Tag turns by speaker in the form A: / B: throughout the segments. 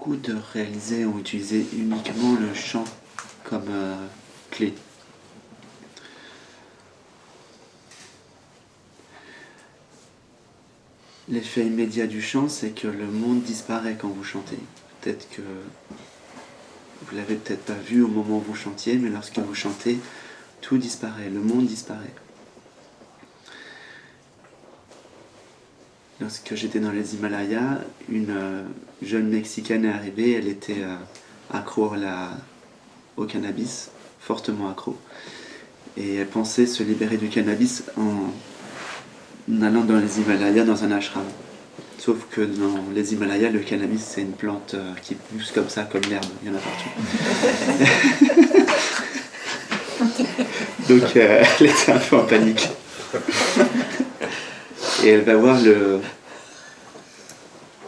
A: beaucoup de réalisés ont utilisé uniquement le chant comme clé. L'effet immédiat du chant, c'est que le monde disparaît quand vous chantez. Peut-être que vous l'avez peut-être pas vu au moment où vous chantiez, mais lorsque vous chantez, tout disparaît, le monde disparaît. Lorsque j'étais dans les Himalayas, une jeune Mexicaine est arrivée, elle était accro au cannabis, fortement accro. Et elle pensait se libérer du cannabis en allant dans les Himalayas, dans un ashram. Sauf que dans les Himalayas, le cannabis, c'est une plante qui pousse comme ça, comme l'herbe, il y en a partout. Donc elle était un peu en panique. Et elle va voir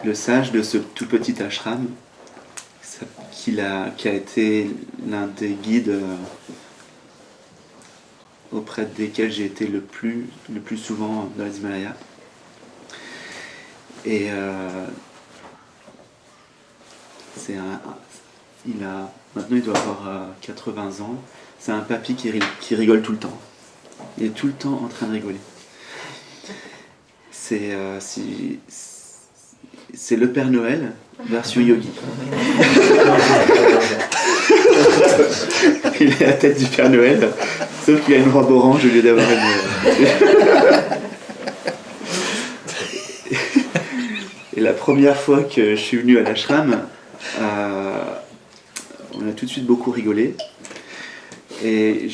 A: le sage de ce tout petit ashram, qui a été l'un des guides auprès desquels j'ai été le plus souvent dans les Himalayas. Et maintenant il doit avoir 80 ans. C'est un papy qui rigole tout le temps. Il est tout le temps en train de rigoler. C'est le Père Noël version yogi. Il est la tête du Père Noël, sauf qu'il a une robe orange au lieu d'avoir une... Et la première fois que je suis venu à l'ashram, on a tout de suite beaucoup rigolé. Et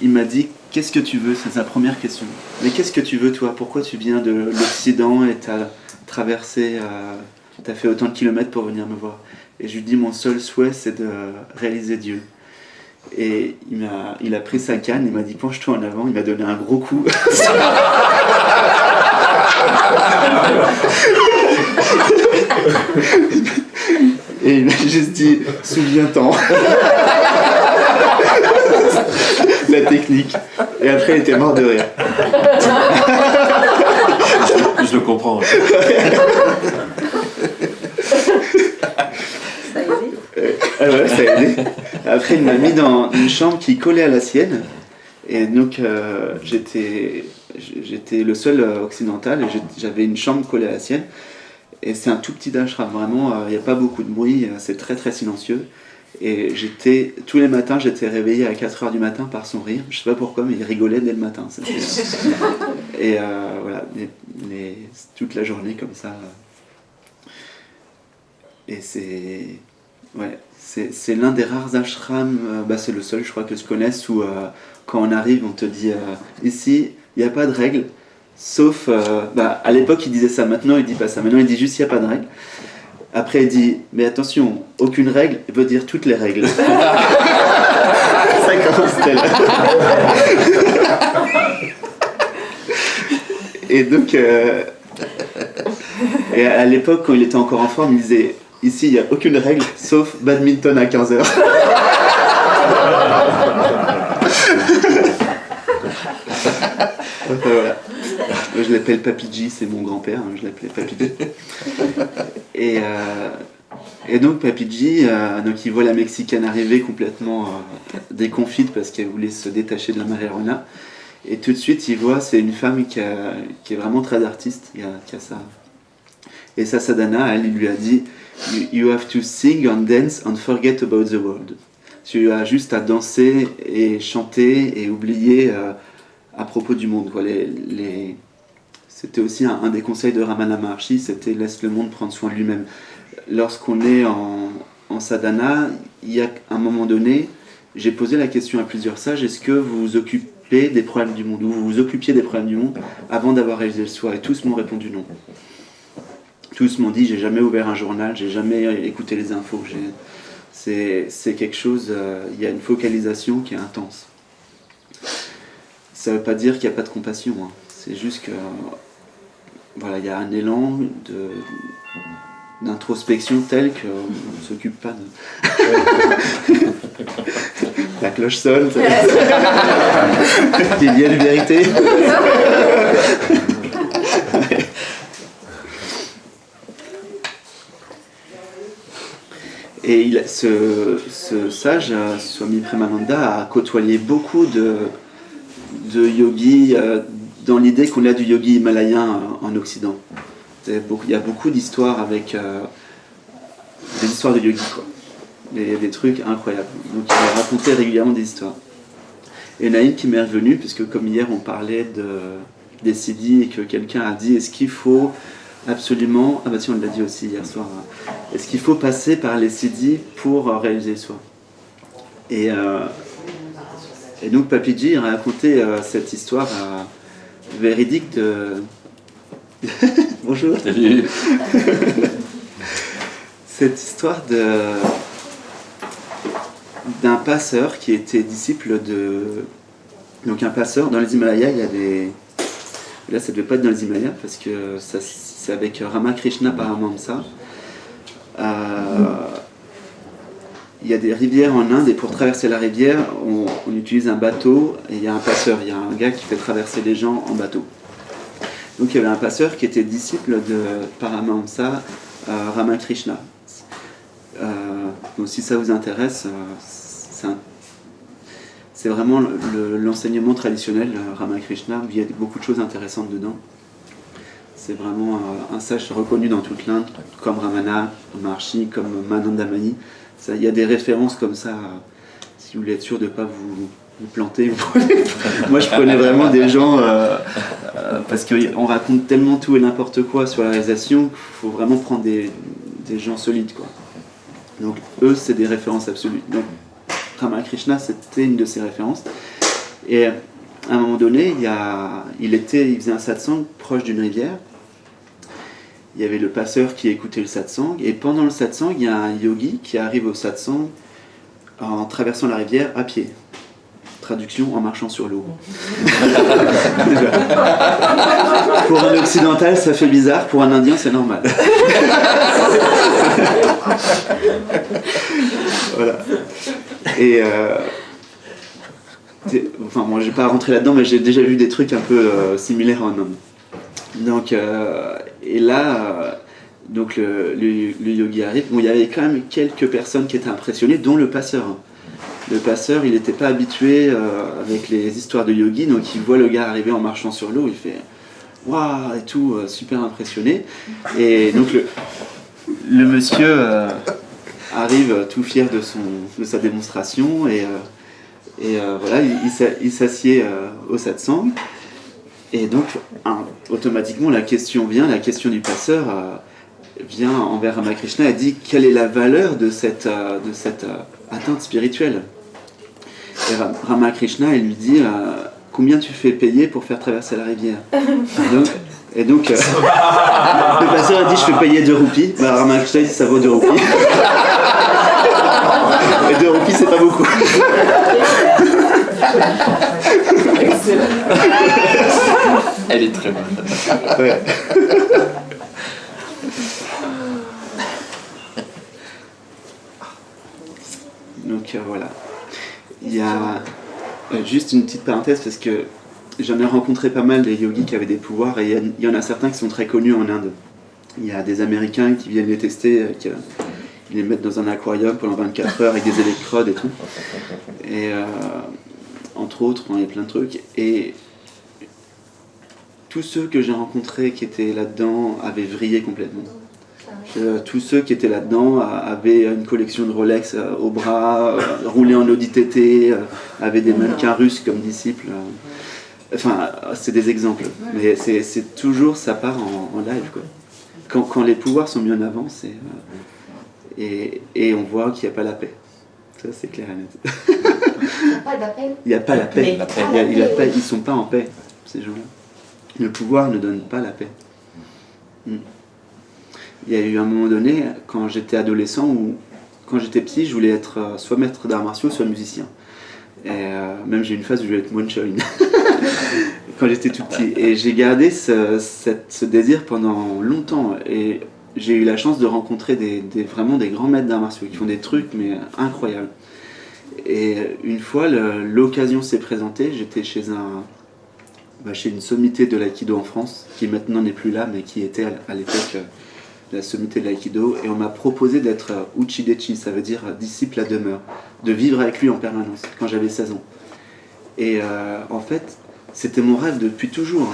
A: il m'a dit « Qu'est-ce que tu veux ?» C'est sa première question. « Mais qu'est-ce que tu veux toi ? Pourquoi tu viens de l'Occident et t'as traversé, t'as fait autant de kilomètres pour venir me voir ?» Et je lui dis « Mon seul souhait, c'est de réaliser Dieu. » Et il a pris sa canne, il m'a dit « Penche-toi en avant », il m'a donné un gros coup. Et il m'a juste dit « Souviens-t'en ». La technique. Et après, il était mort de rire.
B: Je le comprends.
C: Ça a aidé.
A: Ouais, ça a aidé. Après, il m'a mis dans une chambre qui collait à la sienne. Et donc, j'étais le seul occidental et j'avais une chambre collée à la sienne. Et c'est un tout petit ashram, vraiment, il n'y a pas beaucoup de bruit, c'est très très silencieux. Et tous les matins, j'étais réveillé à 4h du matin par son rire. Je sais pas pourquoi, mais il rigolait dès le matin. Et voilà, toute la journée comme ça. Et c'est l'un des rares ashrams, c'est le seul, je crois, que je connaisse, où quand on arrive, on te dit ici, il n'y a pas de règles. Sauf, à l'époque, il disait ça. Maintenant, il dit pas ça. Maintenant, il dit juste, il n'y a pas de règles. Après, il dit, mais attention, aucune règle veut dire toutes les règles. Ça commence tel. Et donc, et à l'époque, quand il était encore en forme, il disait, ici, il n'y a aucune règle, sauf badminton à 15h. Voilà. Je l'appelle Papidji, c'est mon grand-père, je l'appelais Papidji. Et donc Papidji, il voit la Mexicaine arriver complètement déconfite parce qu'elle voulait se détacher de la marijuana. Et tout de suite, il voit, c'est une femme qui est vraiment très artiste, qui a ça. Et sa sadhana, elle lui a dit « You have to sing and dance and forget about the world ». Tu as juste à danser et chanter et oublier à propos du monde. Quoi. C'était aussi un des conseils de Ramana Maharshi, c'était « laisse le monde prendre soin de lui-même ». Lorsqu'on est en sadhana, il y a un moment donné, j'ai posé la question à plusieurs sages, est-ce que vous vous occupez des problèmes du monde, ou vous vous occupiez des problèmes du monde avant d'avoir réalisé le soi? Et tous m'ont répondu non. Tous m'ont dit, j'ai jamais ouvert un journal, j'ai jamais écouté les infos. C'est quelque chose, il y a une focalisation qui est intense. Ça ne veut pas dire qu'il n'y a pas de compassion, hein. C'est juste que voilà, il y a un élan d'introspection tel qu'on ne s'occupe pas de... La cloche sonne. Il y a une vérité. Et ce sage, Swami Premananda, a côtoyé beaucoup de yogis dans l'idée qu'on a du yogi himalayen en Occident. Il y a beaucoup d'histoires avec des histoires de yogis, quoi. Des trucs incroyables. Donc il racontait régulièrement des histoires. Et il y en a une qui m'est revenue, puisque comme hier on parlait des siddhis et que quelqu'un a dit est-ce qu'il faut absolument, ah bah si on l'a dit aussi hier soir, est-ce qu'il faut passer par les siddhis pour réaliser le soi? Et donc Papiji a raconté cette histoire véridique de... Bonjour.
B: Salut.
A: Cette histoire d'un passeur qui était disciple de... Donc un passeur, dans les Himalayas, il y a des... Là, ça ne devait pas être dans les Himalayas, parce que c'est avec Ramakrishna Paramahamsa. Il y a des rivières en Inde, et pour traverser la rivière, on utilise un bateau, et il y a un passeur, il y a un gars qui fait traverser les gens en bateau. Donc il y avait un passeur qui était disciple de Paramahamsa Ramakrishna. Donc si ça vous intéresse, c'est vraiment l'enseignement traditionnel. Ramakrishna, il y a beaucoup de choses intéressantes dedans. C'est vraiment un sage reconnu dans toute l'Inde, comme Ramana Maharshi, comme Manandamani. Il y a des références comme ça. Si vous voulez être sûr de ne pas vous planter, moi je prenais vraiment des gens parce qu'on raconte tellement tout et n'importe quoi sur la réalisation qu'il faut vraiment prendre des gens solides, quoi. Donc eux, c'est des références absolues. Donc Ramakrishna, c'était une de ses références. Et à un moment donné, il faisait un satsang proche d'une rivière. Il y avait le passeur qui écoutait le satsang. Et pendant le satsang, il y a un yogi qui arrive au satsang en traversant la rivière à pied. Traduction, en marchant sur l'eau. Pour un occidental, ça fait bizarre. Pour un indien, c'est normal. Voilà. Et enfin, moi, je ne vais pas rentrer là-dedans, mais j'ai déjà vu des trucs un peu similaires en Inde. Donc, et là, donc le yogi arrive. Bon, il y avait quand même quelques personnes qui étaient impressionnées, dont le passeur. Le passeur, il n'était pas habitué avec les histoires de yogi, donc il voit le gars arriver en marchant sur l'eau, il fait waouh et tout, super impressionné. Et donc le monsieur arrive tout fier de sa démonstration et voilà, il s'assied au satsang. Et donc automatiquement la question du passeur vient envers Ramakrishna et dit quelle est la valeur de cette atteinte spirituelle. Et Ramakrishna, il lui dit combien tu fais payer pour faire traverser la rivière. Et donc le passeur a dit je fais payer 2 roupies. Bah, Ramakrishna dit ça vaut 2 roupies. Et 2 roupies c'est pas beaucoup.
B: Excellent. Elle est très bonne.
A: Ouais. Donc voilà. Il y a juste une petite parenthèse parce que j'en ai rencontré pas mal des yogis qui avaient des pouvoirs et il y en a certains qui sont très connus en Inde. Il y a des Américains qui viennent les tester, qui les mettent dans un aquarium pendant 24 heures avec des électrodes et tout. Et entre autres, il y a plein de trucs. Et tous ceux que j'ai rencontrés qui étaient là-dedans avaient vrillé complètement. Tous ceux qui étaient là-dedans avaient une collection de Rolex au bras, roulaient en Audi TT, avaient des mannequins russes comme disciples. Enfin, c'est des exemples. Mais c'est toujours, ça part en live, quoi. Quand les pouvoirs sont mis en avant, et on voit qu'il n'y a pas la paix. Ça, c'est clair et net. Il n'y a pas la paix. Ils ne sont pas en paix, ces gens-là. Le pouvoir ne donne pas la paix. Il y a eu un moment donné, quand j'étais adolescent, ou quand j'étais petit, je voulais être soit maître d'arts martiaux, soit musicien. Et même j'ai eu une phase où je voulais être moine Shaolin. Quand j'étais tout petit. Et j'ai gardé ce désir pendant longtemps. Et j'ai eu la chance de rencontrer vraiment des grands maîtres d'arts martiaux qui font des trucs mais incroyables. Et une fois, l'occasion s'est présentée. J'étais chez une sommité de l'aïkido en France, qui maintenant n'est plus là, mais qui était à l'époque la sommité de l'aïkido, et on m'a proposé d'être uchidechi, ça veut dire disciple à demeure, de vivre avec lui en permanence, quand j'avais 16 ans. Et en fait, c'était mon rêve depuis toujours.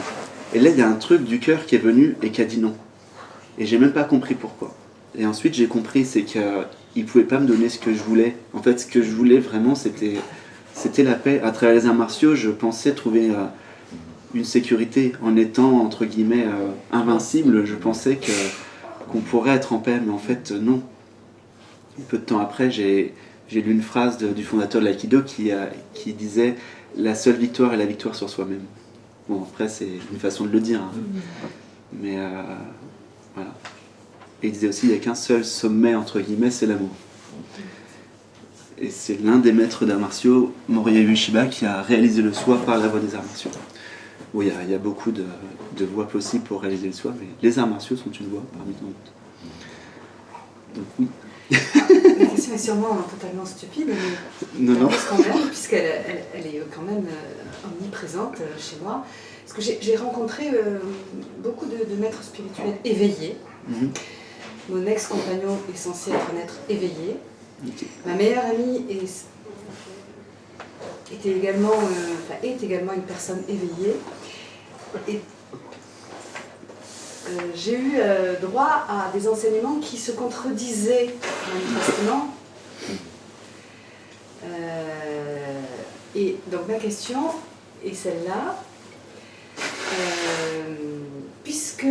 A: Et là, il y a un truc du cœur qui est venu et qui a dit non. Et j'ai même pas compris pourquoi. Et ensuite, j'ai compris, c'est qu'il ne pouvait pas me donner ce que je voulais. En fait, ce que je voulais vraiment, c'était la paix. À travers les arts martiaux, je pensais trouver une sécurité en étant, entre guillemets, invincible. Je pensais qu'on pourrait être en paix, mais en fait, non. Peu de temps après, j'ai lu une phrase du fondateur de l'aïkido qui disait « La seule victoire est la victoire sur soi-même ». Bon, après, c'est une façon de le dire. Hein. Mais voilà. Et il disait aussi il n'y a qu'un seul sommet, entre guillemets, c'est l'amour. Et c'est l'un des maîtres d'arts martiaux, Morihei Ueshiba, qui a réalisé le soi par la voie des arts martiaux. Bon, il y a beaucoup de voies possibles pour réaliser le soi, mais les arts martiaux sont une voie parmi tant d'autres. Donc oui.
C: La question est sûrement totalement stupide, mais
A: non.
C: quand même, puisqu'elle est quand même omniprésente chez moi. Parce que j'ai rencontré beaucoup de maîtres spirituels éveillés. Mon ex-compagnon est censé être un être éveillé. Ma meilleure amie est également une personne éveillée. Et j'ai eu droit à des enseignements qui se contredisaient manifestement. Et donc ma question est celle-là. Puisque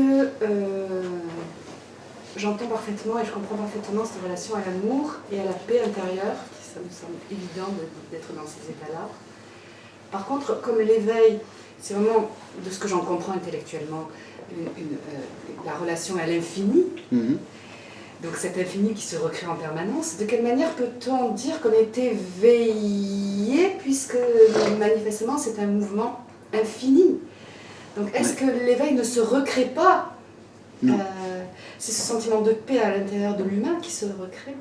C: j'entends parfaitement et je comprends parfaitement cette relation à l'amour et à la paix intérieure, ça me semble évident d'être dans ces états-là. Par contre, comme l'éveil, c'est vraiment, de ce que j'en comprends intellectuellement, la relation à l'infini, donc cet infini qui se recrée en permanence, de quelle manière peut-on dire qu'on est éveillé, puisque manifestement c'est un mouvement infini? Donc est-ce que l'éveil ne se recrée pas? C'est ce sentiment de paix à l'intérieur de l'humain qui se recrée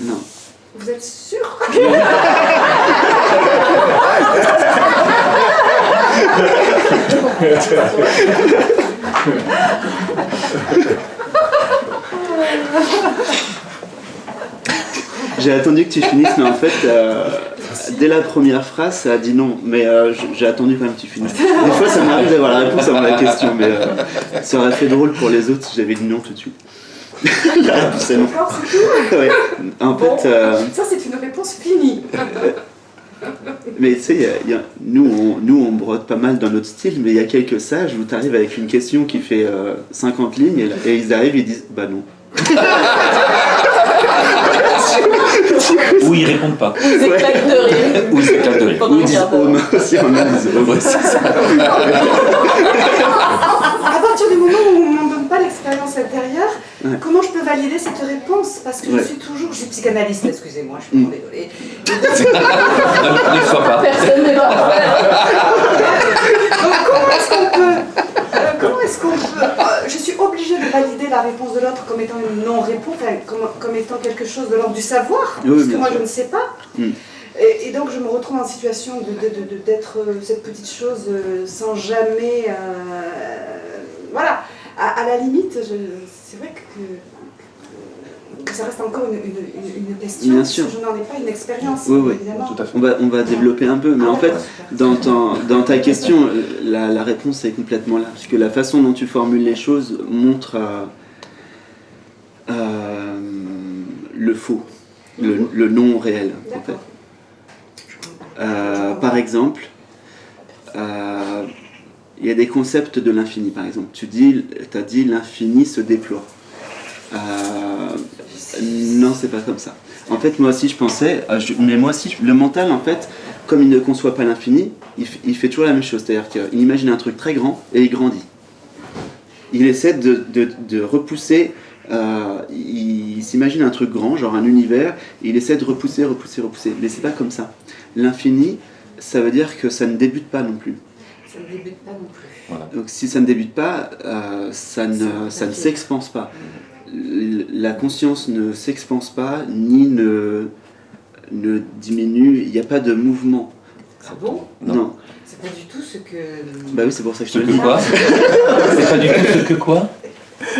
A: Non.
C: Vous êtes sûr?
A: J'ai attendu que tu finisses, mais en fait, dès la première phrase, ça a dit non. Mais j'ai attendu quand même que tu finisses. Des fois, ça m'arrive d'avoir la réponse avant la question, mais ça aurait fait drôle pour les autres si j'avais dit non tout de suite. C'est non.
C: D'accord, c'est tout.
A: Ouais. En fait,
C: ça, c'est une réponse finie.
A: Mais tu sais, nous on brode pas mal dans notre style, mais il y a quelques sages où tu arrives avec une question qui fait 50 lignes et ils arrivent et ils disent bah non.
B: Ou ils répondent pas.
D: Ou ils éclatent de rire.
B: Ou ils éclatent de rire.
A: Ou ils disent aussi on a dit
B: Ouais, c'est ça.
C: À partir du moment où on ne donne pas l'expérience intérieure, comment je peux valider cette réponse? Parce que je suis psychanalyste, excusez-moi, je suis vraiment désolée.
B: Ne sois pas.
D: Personne n'est parfait.
C: Donc comment est-ce qu'on peut je suis obligée de valider la réponse de l'autre comme étant une non-réponse, comme étant quelque chose de l'ordre du savoir, parce que moi je ne sais pas. Et donc je me retrouve en situation d'être cette petite chose sans jamais... voilà, à la limite, c'est vrai que ça reste encore une question,
A: bien sûr.
C: parce que je n'en ai pas une expérience,
A: oui.
C: évidemment.
B: Tout à fait.
A: On va développer un peu, mais en fait, dans ta question, la réponse est complètement là, parce que la façon dont tu formules les choses montre le faux, le non réel, en fait. Par exemple, il y a des concepts de l'infini, par exemple. Tu as dit l'infini se déploie. Non, c'est pas comme ça. En fait, moi aussi je pensais, mais moi aussi, le mental, en fait, comme il ne conçoit pas l'infini, il fait toujours la même chose. C'est-à-dire qu'il imagine un truc très grand et il grandit. Il essaie de repousser, il s'imagine un truc grand, genre un univers, et il essaie de repousser. Mais c'est pas comme ça. L'infini, ça veut dire que ça ne débute pas non plus.
C: Ça ne débute pas non plus.
B: Voilà.
A: Donc si ça ne débute pas, ça ne s'expanse pas. La conscience ne s'expanse pas, ni ne diminue, il n'y a pas de mouvement.
C: Ah bon?
A: Non.
C: C'est pas du tout ce que...
A: Bah oui, c'est pour ça que je
B: Ce
A: te le
B: que
A: dis.
B: quoi? C'est pas du tout ce que quoi?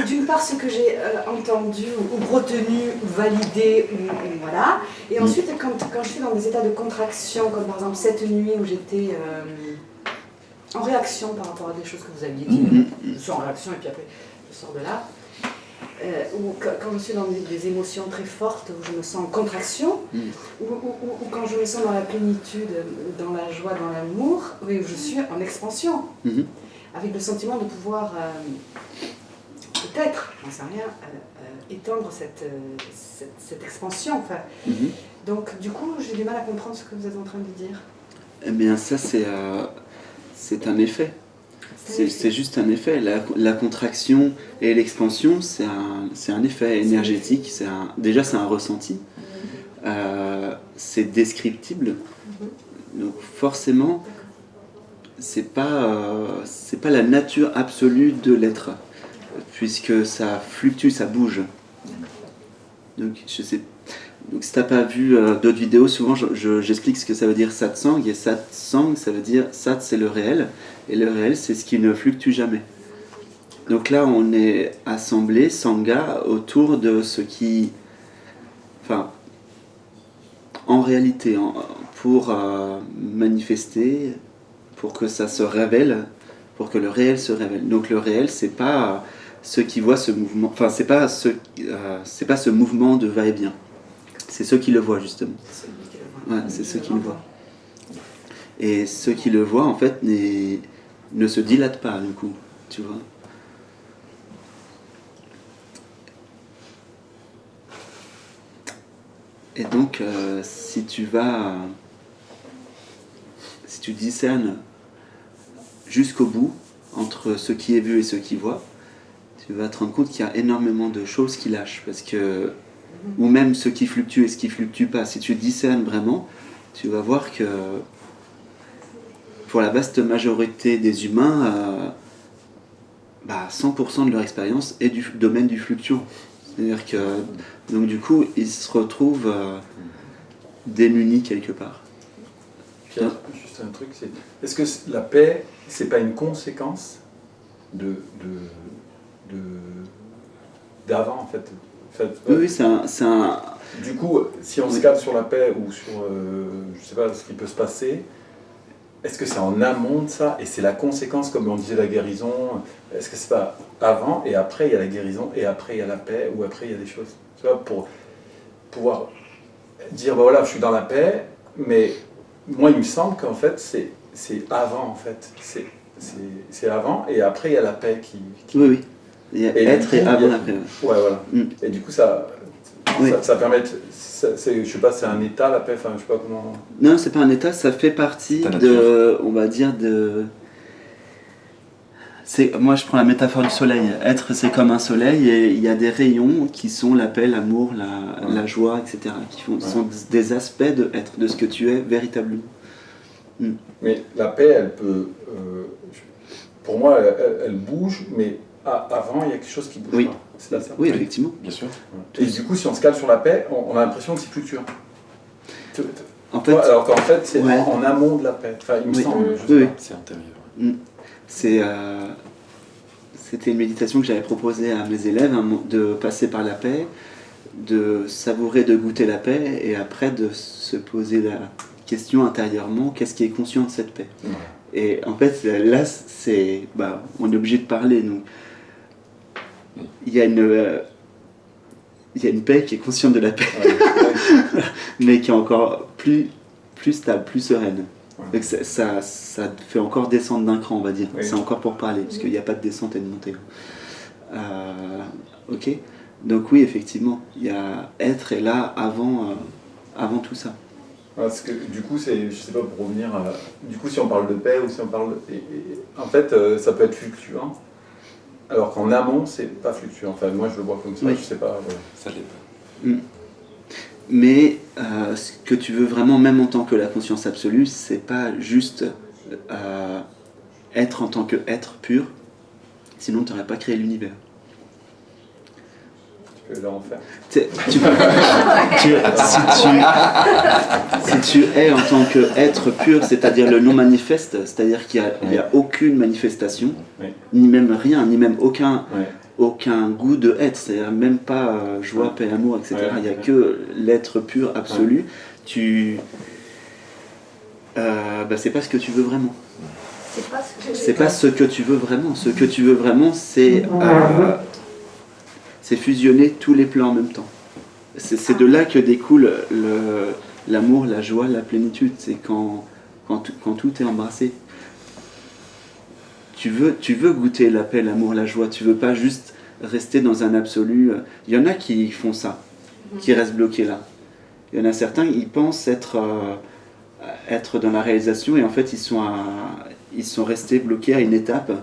C: D'une part, ce que j'ai entendu ou retenu ou validé, ou voilà. Et ensuite, quand je suis dans des états de contraction, comme par exemple cette nuit où j'étais en réaction par rapport à des choses que vous aviez dit, je suis en réaction et puis après je sors de là. Ou quand je suis dans des émotions très fortes, où je me sens en contraction, ou quand je me sens dans la plénitude, dans la joie, dans l'amour, oui, où je suis en expansion, avec le sentiment de pouvoir... peut-être, j'en sais rien, étendre cette expansion. Enfin. Donc, du coup, j'ai du mal à comprendre ce que vous êtes en train de dire.
A: Eh bien, ça, c'est un effet. C'est juste un effet. La contraction et l'expansion, c'est un effet énergétique. Déjà, c'est un ressenti. C'est descriptible. Donc, forcément, c'est pas la nature absolue de l'être, puisque ça fluctue, ça bouge. Donc, donc si tu n'as pas vu d'autres vidéos, souvent j'explique ce que ça veut dire satsang. Et satsang, ça veut dire sat, c'est le réel. Et le réel, c'est ce qui ne fluctue jamais. Donc là, on est assemblés, sangha, autour de ce qui... Enfin, en réalité, pour manifester, pour que ça se révèle, pour que le réel se révèle. Donc le réel, c'est pas ceux qui voient ce mouvement, enfin c'est pas ce mouvement de va-et-vient. C'est ceux qui le voient justement. Ouais, c'est ceux qui le voient. Et ceux qui le voient en fait ne se dilatent pas du coup, tu vois. Et donc si tu discernes jusqu'au bout entre ce qui est vu et ce qui voit, tu vas te rendre compte qu'il y a énormément de choses qui lâchent, parce que, ou même ce qui fluctue et ce qui fluctue pas, si tu discernes vraiment, tu vas voir que pour la vaste majorité des humains, 100% de leur expérience est du domaine du fluctuant. C'est-à-dire que, donc du coup, ils se retrouvent démunis quelque part.
E: Pierre, juste un truc, est-ce que la paix, c'est pas une conséquence d'avant en fait?
A: Oui, c'est un...
E: Du coup, si on se cadre sur la paix ou sur, je sais pas, ce qui peut se passer, est-ce que c'est en amont de ça et c'est la conséquence, comme on disait la guérison? Est-ce que c'est pas avant et après il y a la guérison et après il y a la paix ou après il y a des choses? Tu vois, pour pouvoir dire voilà, je suis dans la paix, mais moi il me semble qu'en fait c'est avant en fait, c'est avant et après il y a la paix qui...
A: Oui. Il y a être et avant la paix.
E: Ouais, voilà. Et du coup ça permet, je sais pas, c'est un état la paix, enfin je sais pas comment...
A: Non, c'est pas un état, ça fait partie on va dire moi je prends la métaphore du soleil. Être, c'est comme un soleil et il y a des rayons qui sont la paix, l'amour, la joie, etc. qui sont des aspects de être, de ce que tu es véritablement.
E: Mais la paix, elle peut... pour moi, elle bouge, mais avant, il y a quelque chose qui bouge pas. C'est là ça?
A: Oui, effectivement.
B: Bien sûr.
E: Et du coup, si on se cale sur la paix, on a l'impression que c'est fluctuant.
A: En fait,
E: alors qu'en fait, c'est en amont de la paix. Enfin, il me semble.
B: C'est antérieur.
A: C'était une méditation que j'avais proposée à mes élèves, de passer par la paix, de savourer, de goûter la paix, et après de se poser la question intérieurement, qu'est-ce qui est conscient de cette paix? Et en fait, là, on est obligé de parler. Donc, il y a une paix qui est consciente de la paix, mais qui est encore plus stable, plus sereine. Donc ça fait encore descendre d'un cran, on va dire. C'est encore pour parler, parce qu'il n'y a pas de descente et de montée. Ok. Donc oui, effectivement, il y a être et là avant tout ça.
E: Parce que du coup, je sais pas, pour revenir, du coup, si on parle de paix ou si on parle en fait, ça peut être fluctuant, alors qu'en amont, c'est pas fluctuant. Enfin, moi, je le vois comme ça, je sais pas.
B: Ça l'est pas.
A: Mais ce que tu veux vraiment, même en tant que la conscience absolue, c'est pas juste être en tant qu'être pur, sinon tu n'aurais pas créé l'univers.
E: Tu que l'enfer.
A: Si tu es en tant qu'être pur, c'est-à-dire le non manifeste, c'est-à-dire qu'il n'y a aucune manifestation,
E: Oui.
A: ni même rien, ni même aucun
E: Ouais.
A: goût de être, c'est-à-dire même pas joie, paix, amour, etc.
E: Ouais.
A: Il n'y a que l'être pur, absolu. C'est pas ce que tu veux vraiment.
C: C'est pas ce que
A: C'est pas ce que tu veux vraiment. Ce que tu veux vraiment, c'est fusionner tous les plans en même temps. C'est de là que découle l'amour, la joie, la plénitude. C'est quand tout est embrassé. Tu veux goûter la paix, l'amour, la joie. Tu veux pas juste rester dans un absolu. Il y en a qui font ça, qui restent bloqués là. Il y en a certains, ils pensent être dans la réalisation et en fait ils sont restés bloqués à une étape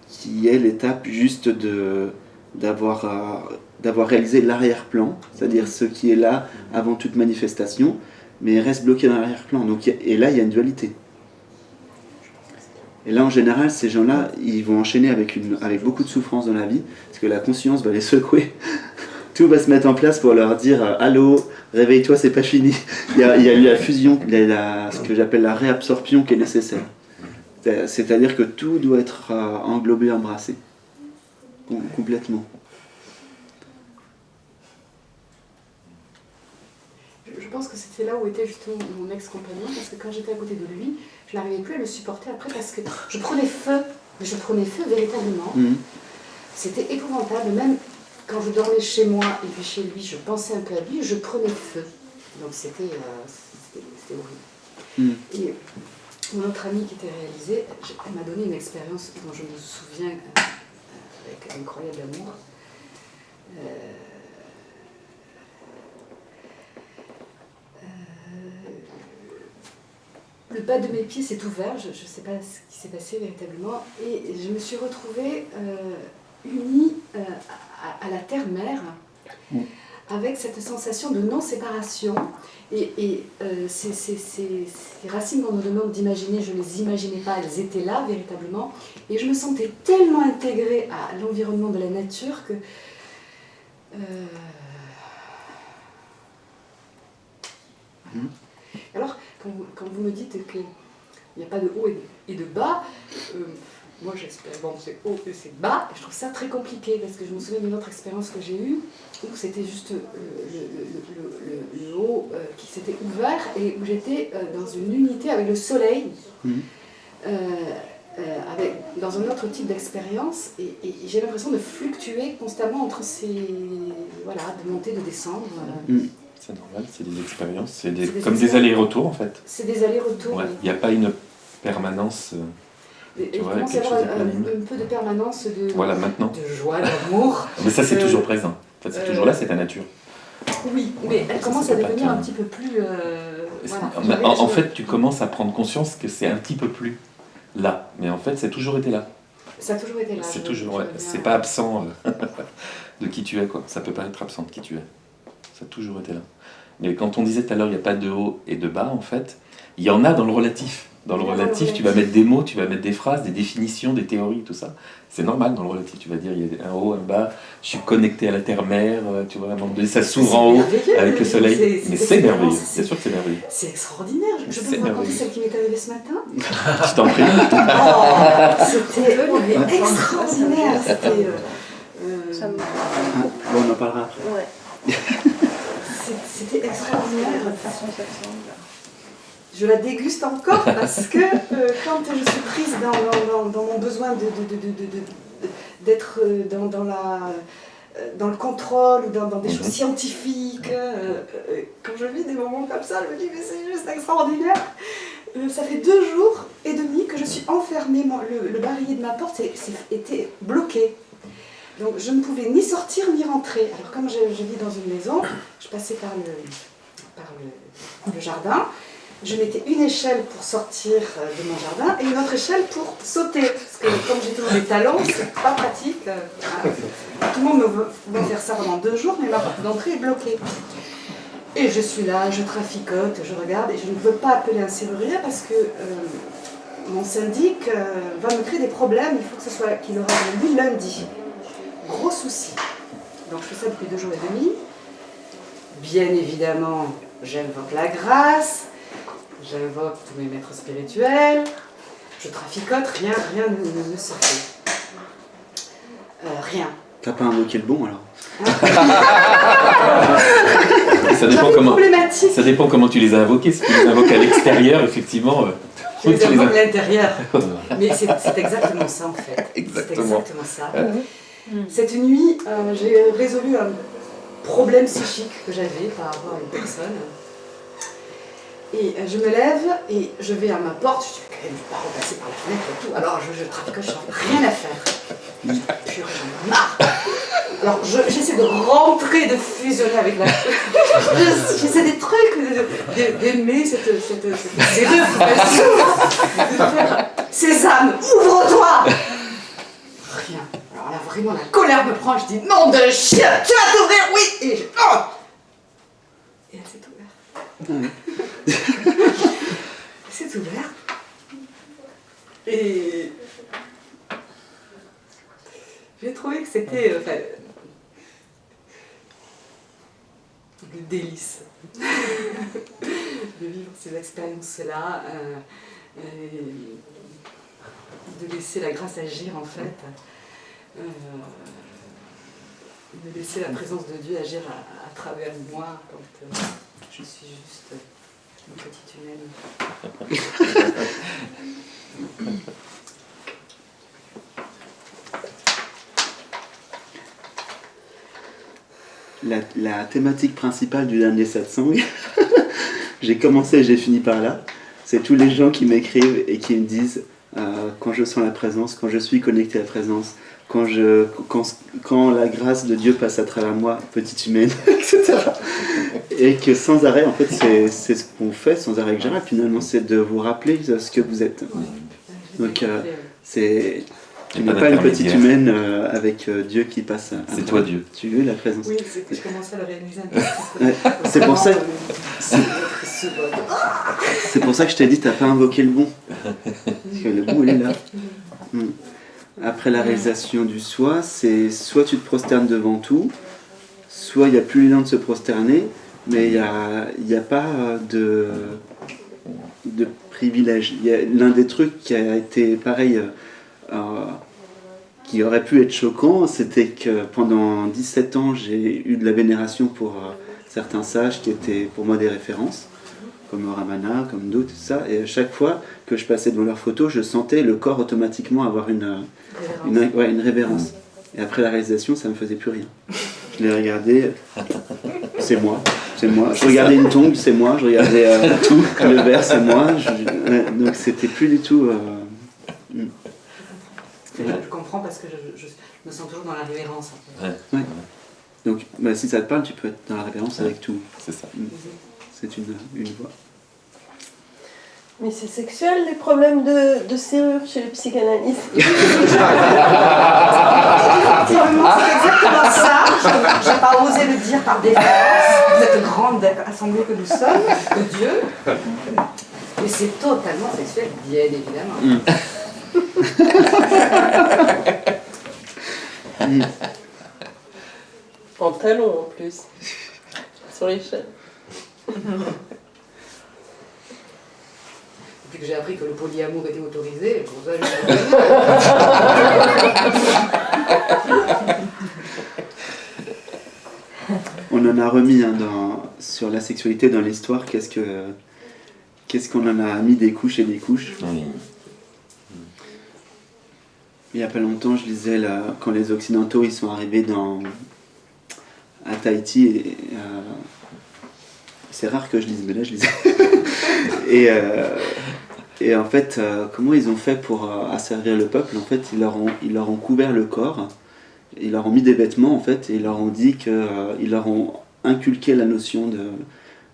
A: qui est l'étape juste d'avoir réalisé l'arrière-plan, c'est-à-dire ce qui est là avant toute manifestation, mais ils restent bloqués dans l'arrière-plan. Et là, il y a une dualité. Et là, en général, ces gens-là, ils vont enchaîner avec beaucoup de souffrance dans la vie, parce que la conscience va les secouer. Tout va se mettre en place pour leur dire « Allô, réveille-toi, c'est pas fini ». Il y a eu la fusion, il y a ce que j'appelle la réabsorption qui est nécessaire. C'est-à-dire que tout doit être englobé, embrassé. Complètement.
C: Je pense que c'était là où était justement mon ex-compagnon, parce que quand j'étais à côté de lui, je n'arrivais plus à le supporter après parce que je prenais feu, mais je prenais feu véritablement. C'était épouvantable, même quand je dormais chez moi et puis chez lui, je pensais un peu à lui, je prenais feu. Donc c'était horrible. Et mon autre amie qui était réalisée, elle m'a donné une expérience dont je me souviens avec incroyable amour. Le bas de mes pieds s'est ouvert, je ne sais pas ce qui s'est passé véritablement, et je me suis retrouvée unie à la terre-mère, avec cette sensation de non-séparation. Et ces racines qu'on nous demande d'imaginer, je ne les imaginais pas, elles étaient là véritablement. Et je me sentais tellement intégrée à l'environnement de la nature que... Alors, quand vous me dites qu'il n'y a pas de haut et de bas, moi j'espère, bon c'est haut et c'est bas, et je trouve ça très compliqué parce que je me souviens d'une autre expérience que j'ai eue où c'était juste le haut qui s'était ouvert et où j'étais dans une unité avec le soleil, dans un autre type d'expérience et j'ai l'impression de fluctuer constamment entre ces... voilà, de monter, de descendre.
B: C'est normal, c'est des expériences, comme des allers-retours en fait.
C: C'est des allers-retours.
B: Ouais, il n'y a pas une permanence.
C: Il commence à y avoir un peu de permanence de,
B: voilà, maintenant.
C: de joie, d'amour.
B: Mais ça, c'est toujours présent. En fait, c'est toujours là, c'est ta nature.
C: Oui, mais elle commence à devenir un petit peu plus... voilà.
B: En fait, tu commences à prendre conscience que c'est un petit peu plus là. Mais en fait, c'est toujours été là.
C: Ça a toujours été là.
B: C'est toujours, ouais. C'est pas absent de qui tu es, quoi. Ça peut pas être absent de qui tu es. Ça a toujours été là. Mais quand on disait tout à l'heure, il n'y a pas de haut et de bas, en fait, il y en a dans le relatif. Dans le relatif, tu vas mettre des mots, tu vas mettre des phrases, des définitions, des théories, tout ça. C'est normal dans le relatif. Tu vas dire, il y a un haut, un bas, je suis connecté à la terre-mère, tu vois, ça s'ouvre en haut avec le soleil. Mais c'est merveilleux, c'est sûr que c'est merveilleux.
C: C'est extraordinaire. Je peux vous raconter celle qui m'est arrivée ce matin.
B: Je t'en prie.
C: C'était extraordinaire.
A: Bon, on en parlera après.
D: Ouais.
C: C'était extraordinaire. Je la déguste encore parce que quand je suis prise dans mon besoin d'être dans le contrôle ou dans des choses scientifiques, quand je vis des moments comme ça, je me dis mais c'est juste extraordinaire. Ça fait 2 jours et demi que je suis enfermée, le barillet de ma porte était bloqué. Donc je ne pouvais ni sortir ni rentrer. Alors comme je vis dans une maison, je passais par le jardin. Je mettais une échelle pour sortir de mon jardin et une autre échelle pour sauter. Parce que comme j'ai toujours des talons, c'est pas pratique. Tout le monde va faire ça pendant 2 jours, mais ma porte d'entrée est bloquée. Et je suis là, je traficote, je regarde et je ne peux pas appeler un serrurier parce que mon syndic va me créer des problèmes. Il faut que ce soit qu'il aura lieu lundi. Gros souci. Donc je fais ça depuis 2 jours et demi. Bien évidemment, j'invoque la grâce, j'invoque tous mes maîtres spirituels, je traficote, rien ne se fait. Rien.
A: T'as pas invoqué le bon alors?
B: Ça dépend,
C: Problématique.
B: ça dépend comment tu les as invoqués. Si tu les invoques à l'extérieur, effectivement.
C: Je les
B: tu les
C: invoque
B: as-
C: à l'intérieur. Mais c'est exactement ça en fait.
B: Exactement.
C: C'est exactement ça. Cette nuit, j'ai résolu un problème psychique que j'avais par rapport à une personne. Et je me lève et je vais à ma porte. Je dis, je ne vais pas repasser par la fenêtre et tout. Alors je traficote, je n'ai rien à faire. Purée, j'en ai marre. Alors j'essaie de rentrer, de fusionner avec la... J'essaie des trucs, d'aimer cette séduction, de faire Sésame, ouvre-toi. Rien. Alors là, vraiment, la colère me prend. Je dis, nom de chien, tu vas t'ouvrir, oui. Et je... Oh. Et elle s'est ouverte. Elle s'est ouverte. Et... j'ai trouvé que c'était le délice de vivre ces expériences-là, de laisser la grâce agir en fait, de laisser la présence de Dieu agir à travers moi quand je suis juste une petite humaine.
A: La thématique principale du dernier satsang, j'ai commencé et j'ai fini par là. C'est tous les gens qui m'écrivent et qui me disent quand je sens la présence, quand je suis connecté à la présence, quand la grâce de Dieu passe à travers moi, petite humaine, etc. Et que sans arrêt, en fait, c'est ce qu'on fait sans arrêt avec Gérald, finalement, c'est de vous rappeler ce que vous êtes. Donc, tu n'es pas une petite humaine avec Dieu qui passe à
B: C'est toi Dieu.
A: Tu veux la présence.
C: Oui, c'est que je commençais à le réaliser un petit peu.
A: C'est pour ça.
C: Vraiment,
A: C'est pour ça que je t'ai dit, t'as pas invoqué le bon. Parce que le bon, il est là. Après la réalisation du soi, c'est soit tu te prosternes devant tout, soit il n'y a plus l'élan de se prosterner, mais il n'y a pas de privilège. L'un des trucs qui a été pareil, qui aurait pu être choquant, c'était que pendant 17 ans, j'ai eu de la vénération pour certains sages qui étaient pour moi des références, comme Ramana, comme d'autres, tout ça. Et à chaque fois que je passais devant leurs photos, je sentais le corps automatiquement avoir une révérence. Et après la réalisation, ça ne me faisait plus rien. Je les regardais, c'est moi. Je regardais une tombe, c'est moi. Je regardais tout, le verre, c'est moi. Donc c'était plus du tout...
C: je comprends parce que je me sens toujours dans la révérence. En fait.
A: Ouais. Donc si ça te parle, tu peux être dans la révérence avec tout.
B: C'est ça.
A: C'est une voie.
D: Mais c'est sexuel les problèmes de serrure chez les psychanalystes.
C: Effectivement, c'est exactement ça. Je n'ai pas osé le dire par défense, cette grande assemblée que nous sommes, de Dieu. Mais c'est totalement sexuel, bien évidemment.
D: En talons en plus. Sur les chaînes.
C: Depuis que j'ai appris que le polyamour était autorisé, pour ça,
A: On en a remis sur la sexualité dans l'histoire. Qu'est-ce qu'on en a mis des couches et des couches.
B: Oui.
A: Il n'y a pas longtemps, je lisais quand les Occidentaux ils sont arrivés à Tahiti. C'est rare que je lise, mais là je lisais. Et en fait, comment ils ont fait pour asservir le peuple? En fait, ils leur ont couvert le corps, ils leur ont mis des vêtements en fait, et ils leur ont dit ils leur ont inculqué la notion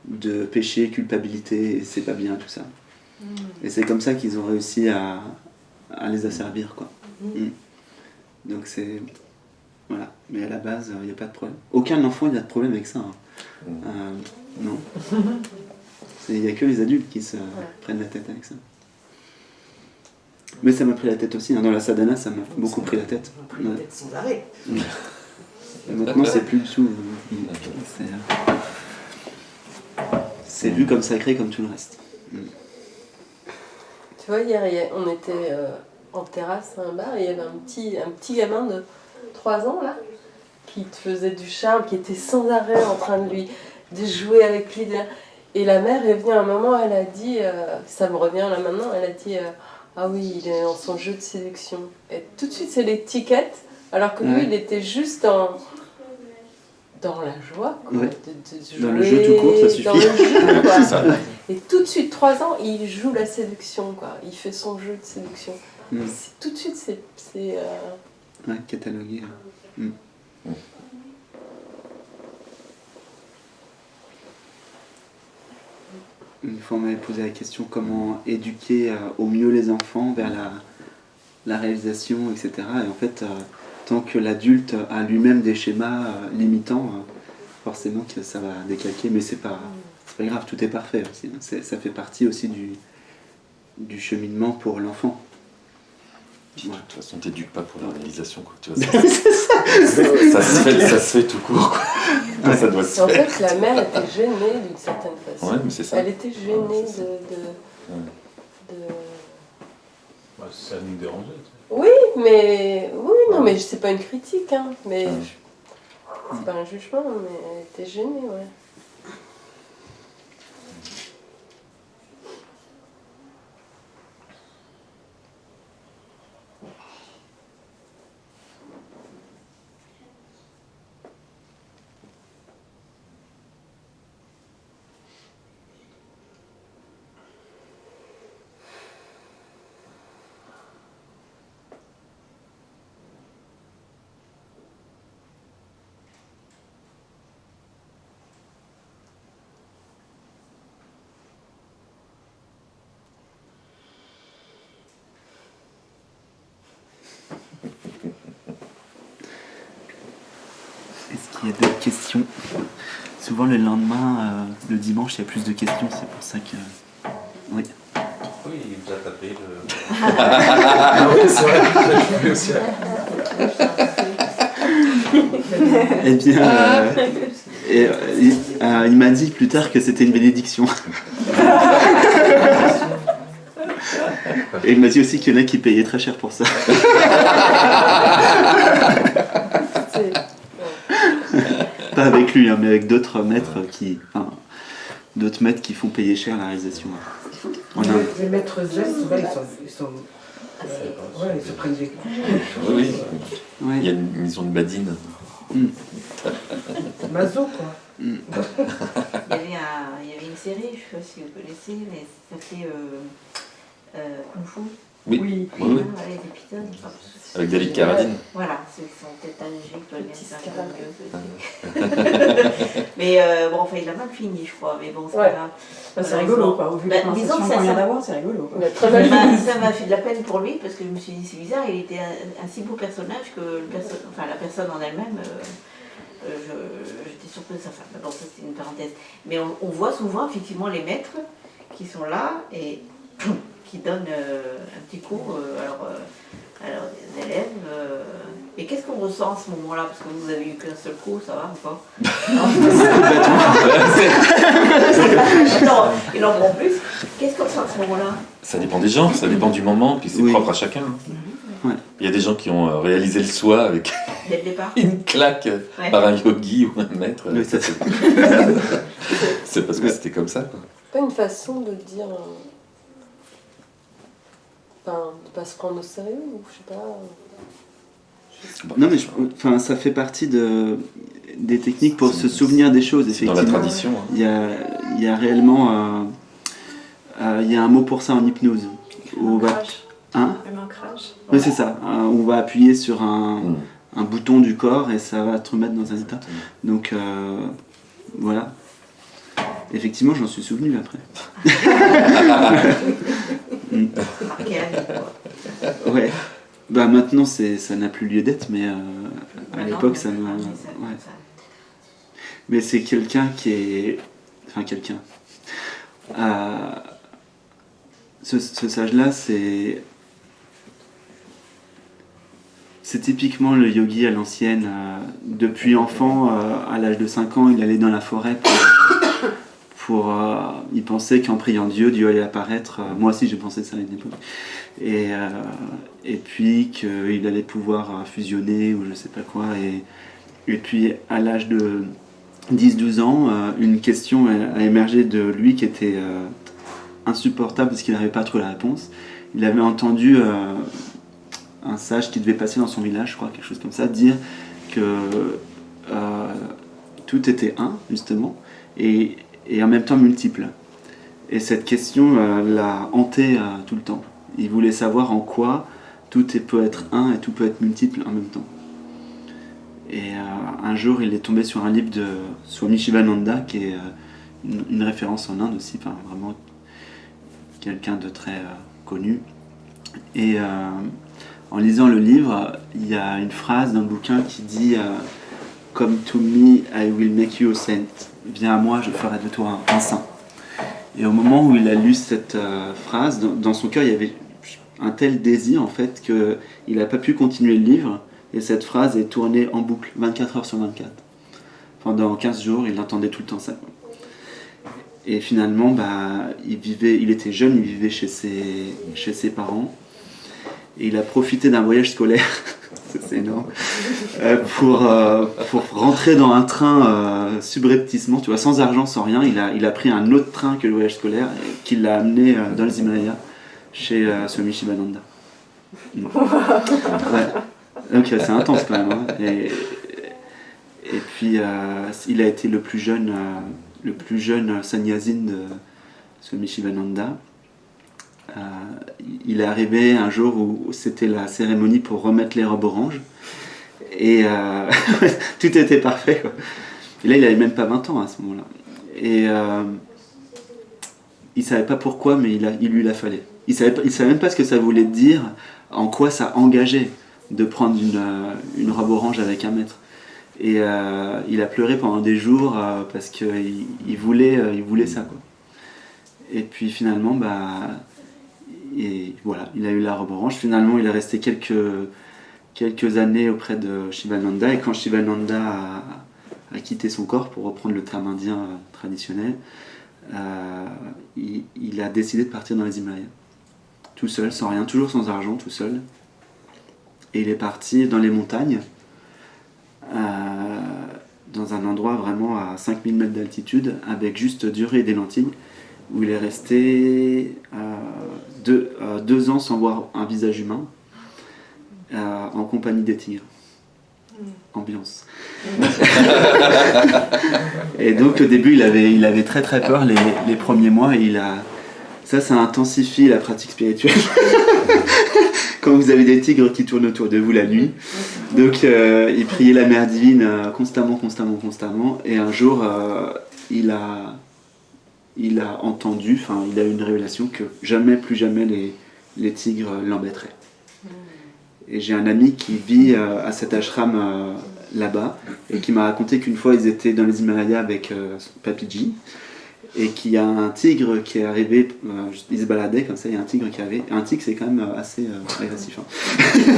A: de péché, culpabilité, et c'est pas bien tout ça. Et c'est comme ça qu'ils ont réussi à les asservir, quoi. Donc c'est... Voilà. Mais à la base, il n'y a pas de problème. Aucun enfant n'a de problème avec ça. Non. Il n'y a que les adultes qui se prennent la tête avec ça. Mais ça m'a pris la tête aussi. Dans la sadhana, ça m'a beaucoup pris la tête.
C: Ça m'a pris la tête sans arrêt.
A: Maintenant, c'est plus du tout. C'est vu comme sacré comme tout le reste.
D: Tu vois, hier, on était en terrasse à un bar et il y avait un petit gamin de 3 ans, là, qui te faisait du charme, qui était sans arrêt en train de jouer avec lui. Et la mère est venue à un moment, elle a dit, ça me revient là maintenant, elle a dit, ah oui, il est dans son jeu de séduction. Et tout de suite, c'est l'étiquette, alors que lui,
A: Ouais.
D: il était juste dans la joie, quoi,
A: Ouais.
D: de jouer.
A: Dans le jeu tout court, ça suffit.
D: Dans le jeu, quoi.
B: C'est ça.
D: Et tout de suite, 3 ans, il joue la séduction, quoi. Il fait son jeu de séduction. Tout de suite, c'est
A: Ouais, catalogué. Une fois, on m'avait posé la question comment éduquer au mieux les enfants vers la réalisation, etc. Et en fait, tant que l'adulte a lui-même des schémas limitants, forcément que ça va décalquer, mais c'est pas grave, tout est parfait aussi. Ça fait partie aussi du cheminement pour l'enfant.
B: Puis,
A: Ouais.
B: de toute façon, t'éduques pas pour la réalisation, quoi. Tu vois, ça se fait tout court, quoi. Ça doit se
D: En
B: faire.
D: fait, la mère était gênée d'une certaine façon.
B: Ouais, mais c'est ça.
D: Elle était gênée
B: Ouais, c'est ça.
D: de...
E: Bah, ça nous dérangeait.
D: Oui, non, mais c'est pas une critique, hein. Mais
B: Ouais.
D: c'est pas un jugement, mais elle était gênée, ouais.
A: Est-ce qu'il y a d'autres questions? Souvent le lendemain, le dimanche, il y a plus de questions, c'est pour ça que... Oui.
B: Oui, il nous a tapé le...
E: Ah oui, c'est vrai, j'ai vu aussi.
A: Eh bien, il m'a dit plus tard que c'était une bénédiction. Et il m'a dit aussi qu'il y en a qui payaient très cher pour ça.
D: C'est-
A: Pas avec lui, hein, mais avec d'autres maîtres d'autres maîtres qui font payer cher la réalisation. En Inde.
F: Les maîtres zen, souvent, ils se prennent des coups.
B: Oui,
A: Ouais.
B: ils ont une badine.
F: Mazo, quoi.
G: Il y avait une série, je ne sais pas si vous connaissez, mais ça s'appelait Kung Fu.
B: Oui.
F: Oui.
B: Oui.
G: Voilà, les épisodes.
B: Avec David Carradine.
G: Voilà, ceux qui sont peut-être âgés, qui doivent
D: Petit
G: bien
D: scarabée.
G: Mais bon, enfin, il a mal fini, je crois. Mais bon, c'est
D: Ouais.
G: pas grave.
F: Bah, c'est rigolo, quoi. Au vu de la
G: Bah, disons
F: conversation
G: que ça-
F: qu'on vient
G: ça-
F: d'avoir, c'est rigolo, quoi.
D: Il a très mal fini.
G: Ça m'a fait de la peine pour lui parce que je me suis dit c'est bizarre, il était un si beau personnage que la personne en elle-même, j'étais surprise de sa femme. Bon, ça c'est une parenthèse. Mais on voit souvent effectivement les maîtres qui sont là et qui donnent un petit cours à leurs élèves. Et qu'est-ce qu'on ressent à ce moment-là? Parce que vous avez eu qu'un seul cours, ça va ou pas? Non, il en prend plus. Qu'est-ce qu'on ressent à ce moment-là?
B: Ça dépend des gens, ça dépend du moment, puis c'est
A: Oui.
B: propre à chacun.
A: Ouais.
B: Il y a des gens qui ont réalisé le soi avec
G: Dès le départ?
B: une claque
G: Ouais.
B: par un yogi ou un maître.
A: Oui, ça,
B: C'est parce que c'était comme ça, quoi.
D: Pas une façon de dire... Enfin, de pas se prendre au sérieux, ou je sais pas...
A: Non, mais ça fait partie des techniques pour se souvenir des choses,
B: C'est dans
A: effectivement.
B: la tradition. Hein.
A: Il y a réellement il y a un mot pour ça en hypnose. Où on va, hein?
C: Un ancrage.
A: Oui, c'est ça. On va appuyer sur un bouton du corps et ça va te remettre dans un état. Donc voilà. Effectivement, j'en suis souvenu après.
G: C'est marqué à vie, quoi.
A: Ouais. Bah maintenant, ça n'a plus lieu d'être, mais à
G: Maintenant,
A: l'époque, ça
G: ah
A: m'a...
G: oui,
A: Ouais.
G: ça-
A: Mais c'est quelqu'un qui est... Enfin, quelqu'un. Ce sage-là, c'est c'est typiquement le yogi à l'ancienne. Depuis enfant, à l'âge de 5 ans, il allait dans la forêt il pensait qu'en priant Dieu allait apparaître. Moi aussi, je pensais ça à une époque. Et puis qu'il allait pouvoir fusionner ou je sais pas quoi. Et puis, à l'âge de 10-12 ans, une question a émergé de lui qui était insupportable parce qu'il n'avait pas trouvé la réponse. Il avait entendu un sage qui devait passer dans son village, je crois, quelque chose comme ça, dire que tout était un, justement, et en même temps multiple. Et cette question l'a hanté tout le temps. Il voulait savoir en quoi peut être un et tout peut être multiple en même temps. Et un jour, il est tombé sur un livre de Swami Shivananda, qui est une référence en Inde aussi, enfin, vraiment quelqu'un de très connu. Et en lisant le livre, il y a une phrase dans le bouquin qui dit « Come to me, I will make you a saint ». « Viens à moi, je ferai de toi un saint ». Et au moment où il a lu cette phrase, dans son cœur, il y avait un tel désir en fait qu'il n'a pas pu continuer le livre. Et cette phrase est tournée en boucle, 24 heures sur 24. Pendant 15 jours, il entendait tout le temps ça. Et finalement, il était jeune, il vivait chez ses parents. Et il a profité d'un voyage scolaire, c'est énorme, pour rentrer dans un train subrepticement, tu vois, sans argent, sans rien. Il a pris un autre train que le voyage scolaire, qui l'a amené dans les Himalayas, chez Swami Shivananda. Ouais. Donc c'est intense quand même. Hein. Et puis il a été le plus jeune sannyasine de Swami Shivananda. Il est arrivé un jour où c'était la cérémonie pour remettre les robes oranges. Et tout était parfait, quoi. Et là, il n'avait même pas 20 ans à ce moment-là. Et il ne savait pas pourquoi, mais il lui la fallait. Il ne savait même pas ce que ça voulait dire, en quoi ça engageait de prendre une robe orange avec un maître. Et il a pleuré pendant des jours parce qu'il voulait ça, quoi. Et puis finalement, et voilà, il a eu la robe orange. Finalement, il est resté quelques années auprès de Shivananda. Et quand Shivananda a quitté son corps, pour reprendre le terme indien traditionnel, il a décidé de partir dans les Himalayas. Tout seul, sans rien, toujours sans argent, tout seul. Et il est parti dans les montagnes, dans un endroit vraiment à 5000 mètres d'altitude, avec juste du riz et des lentilles, où il est resté 2 ans sans voir un visage humain, en compagnie des tigres. Ambiance. Et donc au début il avait très très peur les premiers mois, et ça intensifie la pratique spirituelle. Quand vous avez des tigres qui tournent autour de vous la nuit. Donc il priait la mère divine constamment, et un jour il a entendu, il a eu une révélation que plus jamais les tigres l'embêteraient. Et j'ai un ami qui vit à cet ashram là-bas, et qui m'a raconté qu'une fois ils étaient dans les Himalayas avec Papiji, et qu'il y a un tigre qui est arrivé, il se baladait comme ça, il y a un tigre qui est arrivé. Un tigre, c'est quand même assez agressif. Hein.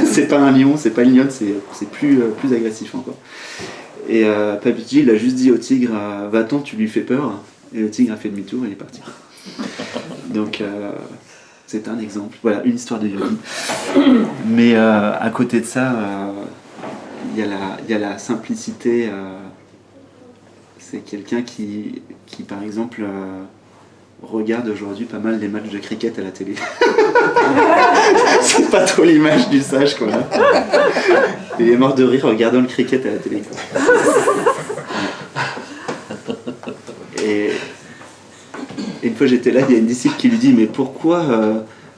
A: C'est pas un lion, c'est pas une lionne, c'est plus agressif encore. Et Papiji, il a juste dit au tigre, va-t'en, tu lui fais peur. Et le tigre a fait demi-tour et il est parti. Donc c'est un exemple. Voilà, une histoire de yogi. Mais à côté de ça, il y a la simplicité. C'est quelqu'un qui par exemple, regarde aujourd'hui pas mal les matchs de cricket à la télé. C'est pas trop l'image du sage, quoi. Il est mort de rire en regardant le cricket à la télé. Et une fois j'étais là, il y a une disciple qui lui dit, mais pourquoi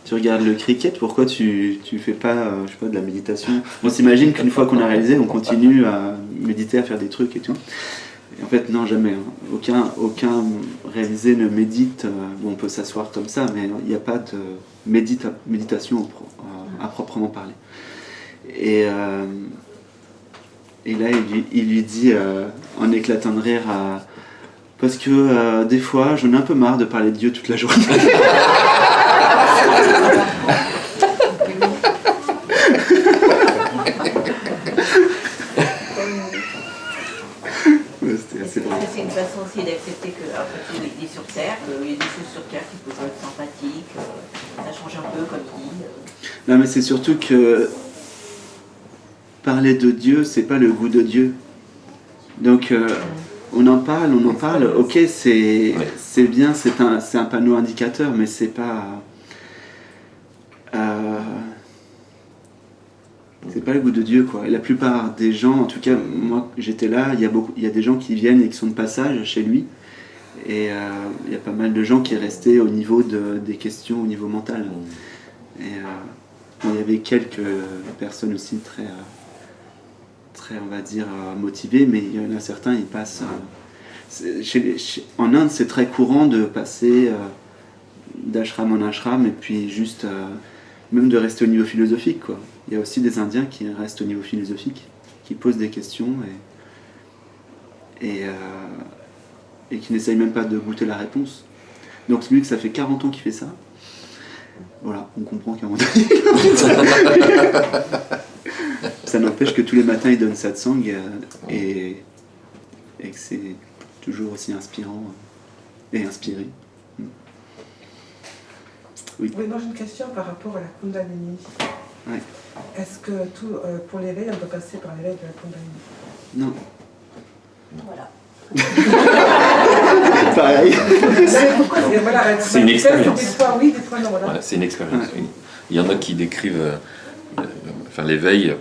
A: tu regardes le cricket, pourquoi tu fais pas, je sais pas, de la méditation? On s'imagine qu'une fois qu'on a réalisé, on continue à méditer, à faire des trucs et tout. Et en fait, non, jamais. Hein. Aucun réalisé ne médite. Bon, on peut s'asseoir comme ça, mais il n'y a pas de méditation à proprement parler. Et là, il lui dit, en éclatant de rire, parce que des fois, j'en ai un peu marre de parler de Dieu toute la journée.
G: façon aussi d'accepter que, alors, que il est sur Terre, qu'il y a des choses sur Terre qui peuvent être sympathiques, ça change un peu, comme il dit.
A: Non, mais c'est surtout que parler de Dieu, c'est pas le goût de Dieu. Donc, on en parle, ok, c'est bien, c'est un panneau indicateur, mais c'est pas. C'est pas le goût de Dieu, quoi. Et la plupart des gens, en tout cas, moi, j'étais là, il y a des gens qui viennent et qui sont de passage chez lui. Et il y a pas mal de gens qui restaient au niveau des questions, au niveau mental. Et bon, il y avait quelques personnes aussi très on va dire, motivées, mais il y en a certains, ils passent... en Inde, c'est très courant de passer d'ashram en ashram, et puis juste, même de rester au niveau philosophique, quoi. Il y a aussi des Indiens qui restent au niveau philosophique, qui posent des questions, et qui n'essayent même pas de goûter la réponse. Donc c'est lui que ça fait 40 ans qu'il fait ça. Voilà, on comprend qu'à un moment donné... Ça n'empêche que tous les matins il donne satsang et que c'est toujours aussi inspirant et inspiré. Oui.
F: Oui, moi j'ai une question par rapport à la Kundalini.
A: Ouais.
F: Est-ce que pour l'éveil, on doit passer par l'éveil de la Kundalini?
A: Non.
D: Voilà.
A: Pareil.
F: Pourquoi voilà,
B: C'est une expérience.
F: Des fois oui, des fois non. Voilà.
B: Ouais, c'est une expérience. Oui. Il y en a qui décrivent l'éveil,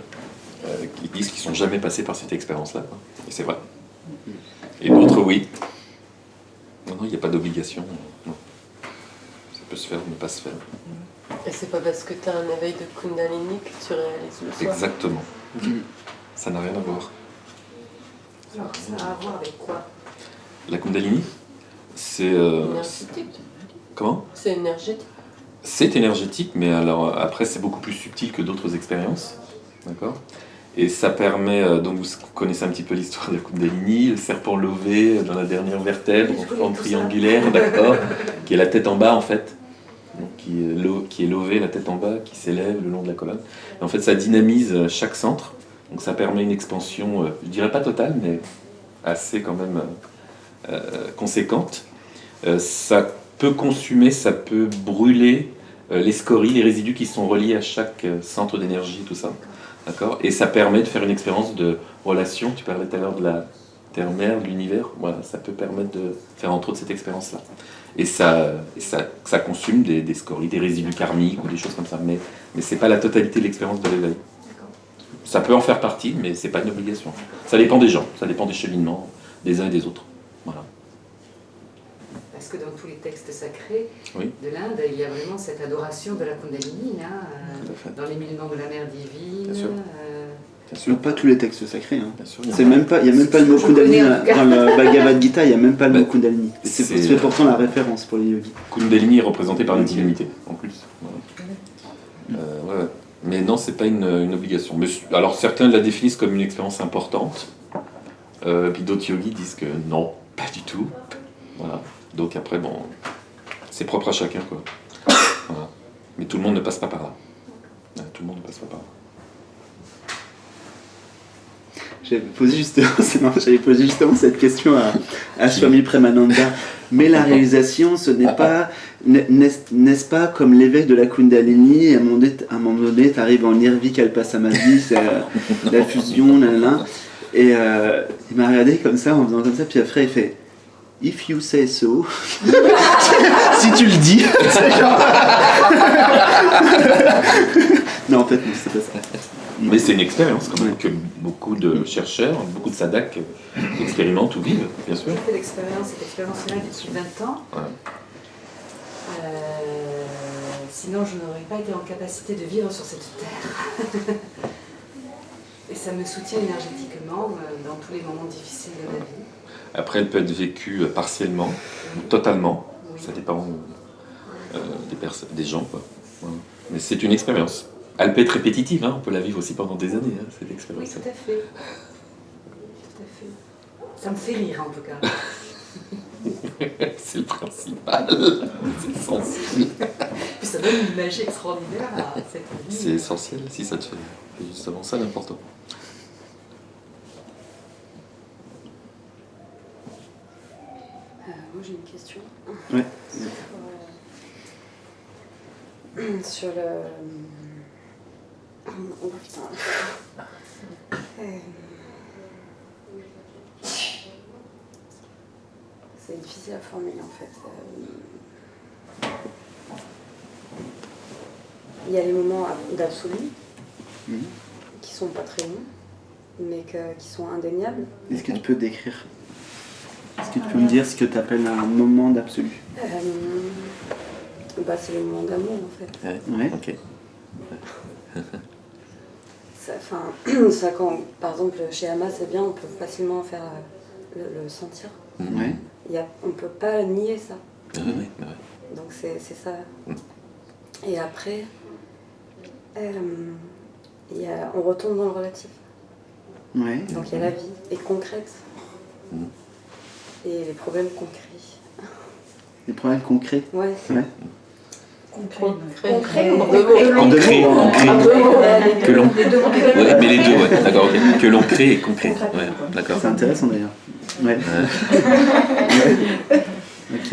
B: qui disent qu'ils ne sont jamais passés par cette expérience-là. Quoi. Et c'est vrai. Et d'autres, oui. Non, il n'y a pas d'obligation. Non. Ça peut se faire ou ne pas se faire.
D: Et c'est pas parce que tu as un éveil de Kundalini que tu réalises le soir.
B: Exactement. Ça n'a rien à voir.
C: Alors, ça a à voir avec quoi?
B: La Kundalini, c'est...
D: Énergétique.
B: Comment ?
D: C'est énergétique.
B: C'est énergétique, mais alors après c'est beaucoup plus subtil que d'autres expériences, d'accord ? Et ça permet, donc vous connaissez un petit peu l'histoire de la Kundalini, le serpent lové dans la dernière vertèbre, en triangulaire, d'accord, qui est la tête en bas en fait, donc qui est lové, la tête en bas, qui s'élève le long de la colonne. Et en fait ça dynamise chaque centre, donc ça permet une expansion, je dirais pas totale, mais assez quand même conséquente. Ça peut consumer, ça peut brûler les scories, les résidus qui sont reliés à chaque centre d'énergie, tout ça. D'accord ? Et ça permet de faire une expérience de relation. Tu parlais tout à l'heure de la terre-mère, de l'univers. Voilà, ça peut permettre de faire entre autres cette expérience-là. Et ça consume des scories, des résidus karmiques ou des choses comme ça. Mais ce n'est pas la totalité de l'expérience de l'éveil. Ça peut en faire partie, mais ce n'est pas une obligation. Ça dépend des gens, ça dépend des cheminements des uns et des autres. Voilà.
C: Parce que dans tous les textes sacrés
B: Oui.
C: de l'Inde, il y a vraiment cette adoration de la Kundalini,
B: Tout à fait.
C: dans les 1000 noms de la mère divine.
B: Bien sûr. Bien sûr.
A: Non, pas tous les textes sacrés. Hein.
B: Bien sûr.
A: Il n'y a même pas le mot
C: Je
A: Kundalini
C: connais, en tout cas.
A: dans le Bhagavad Gita, il n'y a même pas le mot Kundalini.
B: c'est-
A: C'est pourtant la référence pour les yogis.
B: Kundalini est représenté par une divinité, en plus. Voilà. Ouais. Mais non, c'est pas une obligation. Mais, alors certains la définissent comme une expérience importante, puis d'autres yogis disent que non, pas du tout. Voilà. Donc après, bon, c'est propre à chacun, quoi. Voilà. Mais tout le monde ne passe pas par là. Ouais, tout le monde ne passe pas par là.
A: J'avais posé justement cette question à Swami Premananda. Mais la réalisation, ce n'est pas, n'est-ce pas comme l'éveil de la Kundalini, et à un moment donné, tu arrives en Nirvikalpa Samadhi, c'est la fusion, nanana. Et il m'a regardé comme ça, en faisant comme ça, puis après il fait If you say so. Si tu le dis. Non, en fait, non, c'est pas ça.
B: Mais c'est une expérience, quand même, que beaucoup de chercheurs, beaucoup de sadhaks expérimentent ou vivent, bien sûr.
C: J'ai fait cette expérience-là depuis 20 ans.
B: Ouais.
C: Sinon, je n'aurais pas été en capacité de vivre sur cette terre. Et ça me soutient énergétiquement dans tous les moments difficiles de ma vie.
B: Après, elle peut être vécue partiellement, totalement.
C: Oui.
B: Ça dépend des gens, quoi. Voilà. Mais c'est une expérience. Elle peut être répétitive, hein, on peut la vivre aussi pendant des années, hein, cette
C: Oui,
B: expérience.
C: tout à fait. Tout à fait. Ça me fait rire, en tout cas.
B: C'est le principal. C'est essentiel.
C: Puis ça donne une magie extraordinaire à cette vie.
B: C'est essentiel, si ça te fait. C'est justement ça l'important.
H: moi j'ai une question.
A: Ouais.
H: Sur le. Oh putain. C'est difficile à formuler en fait. Il y a les moments d'absolu qui sont pas très longs, mais qui sont indéniables.
A: Est-ce que tu peux décrire? Est-ce que tu peux me dire ce que tu appelles un moment d'absolu?
H: C'est le moment d'amour en fait.
A: Ouais.
B: Ok.
H: Ça, quand, par exemple, chez Ama, c'est bien, on peut facilement faire le sentir.
A: Ouais.
H: On ne peut pas nier ça.
B: Oui.
H: Donc c'est ça. Et après, on retombe dans le relatif.
A: Ouais.
H: Donc il y a la vie, et concrète. Et les problèmes concrets.
A: Des problèmes concrets.
H: Ouais.
A: Ouais.
H: Concret.
B: En deux mots. Que l'on. Ouais, mais les deux, ouais. D'accord, ok. Que l'on crée et concret. Ouais, d'accord.
A: C'est intéressant d'ailleurs. Ouais. Ok.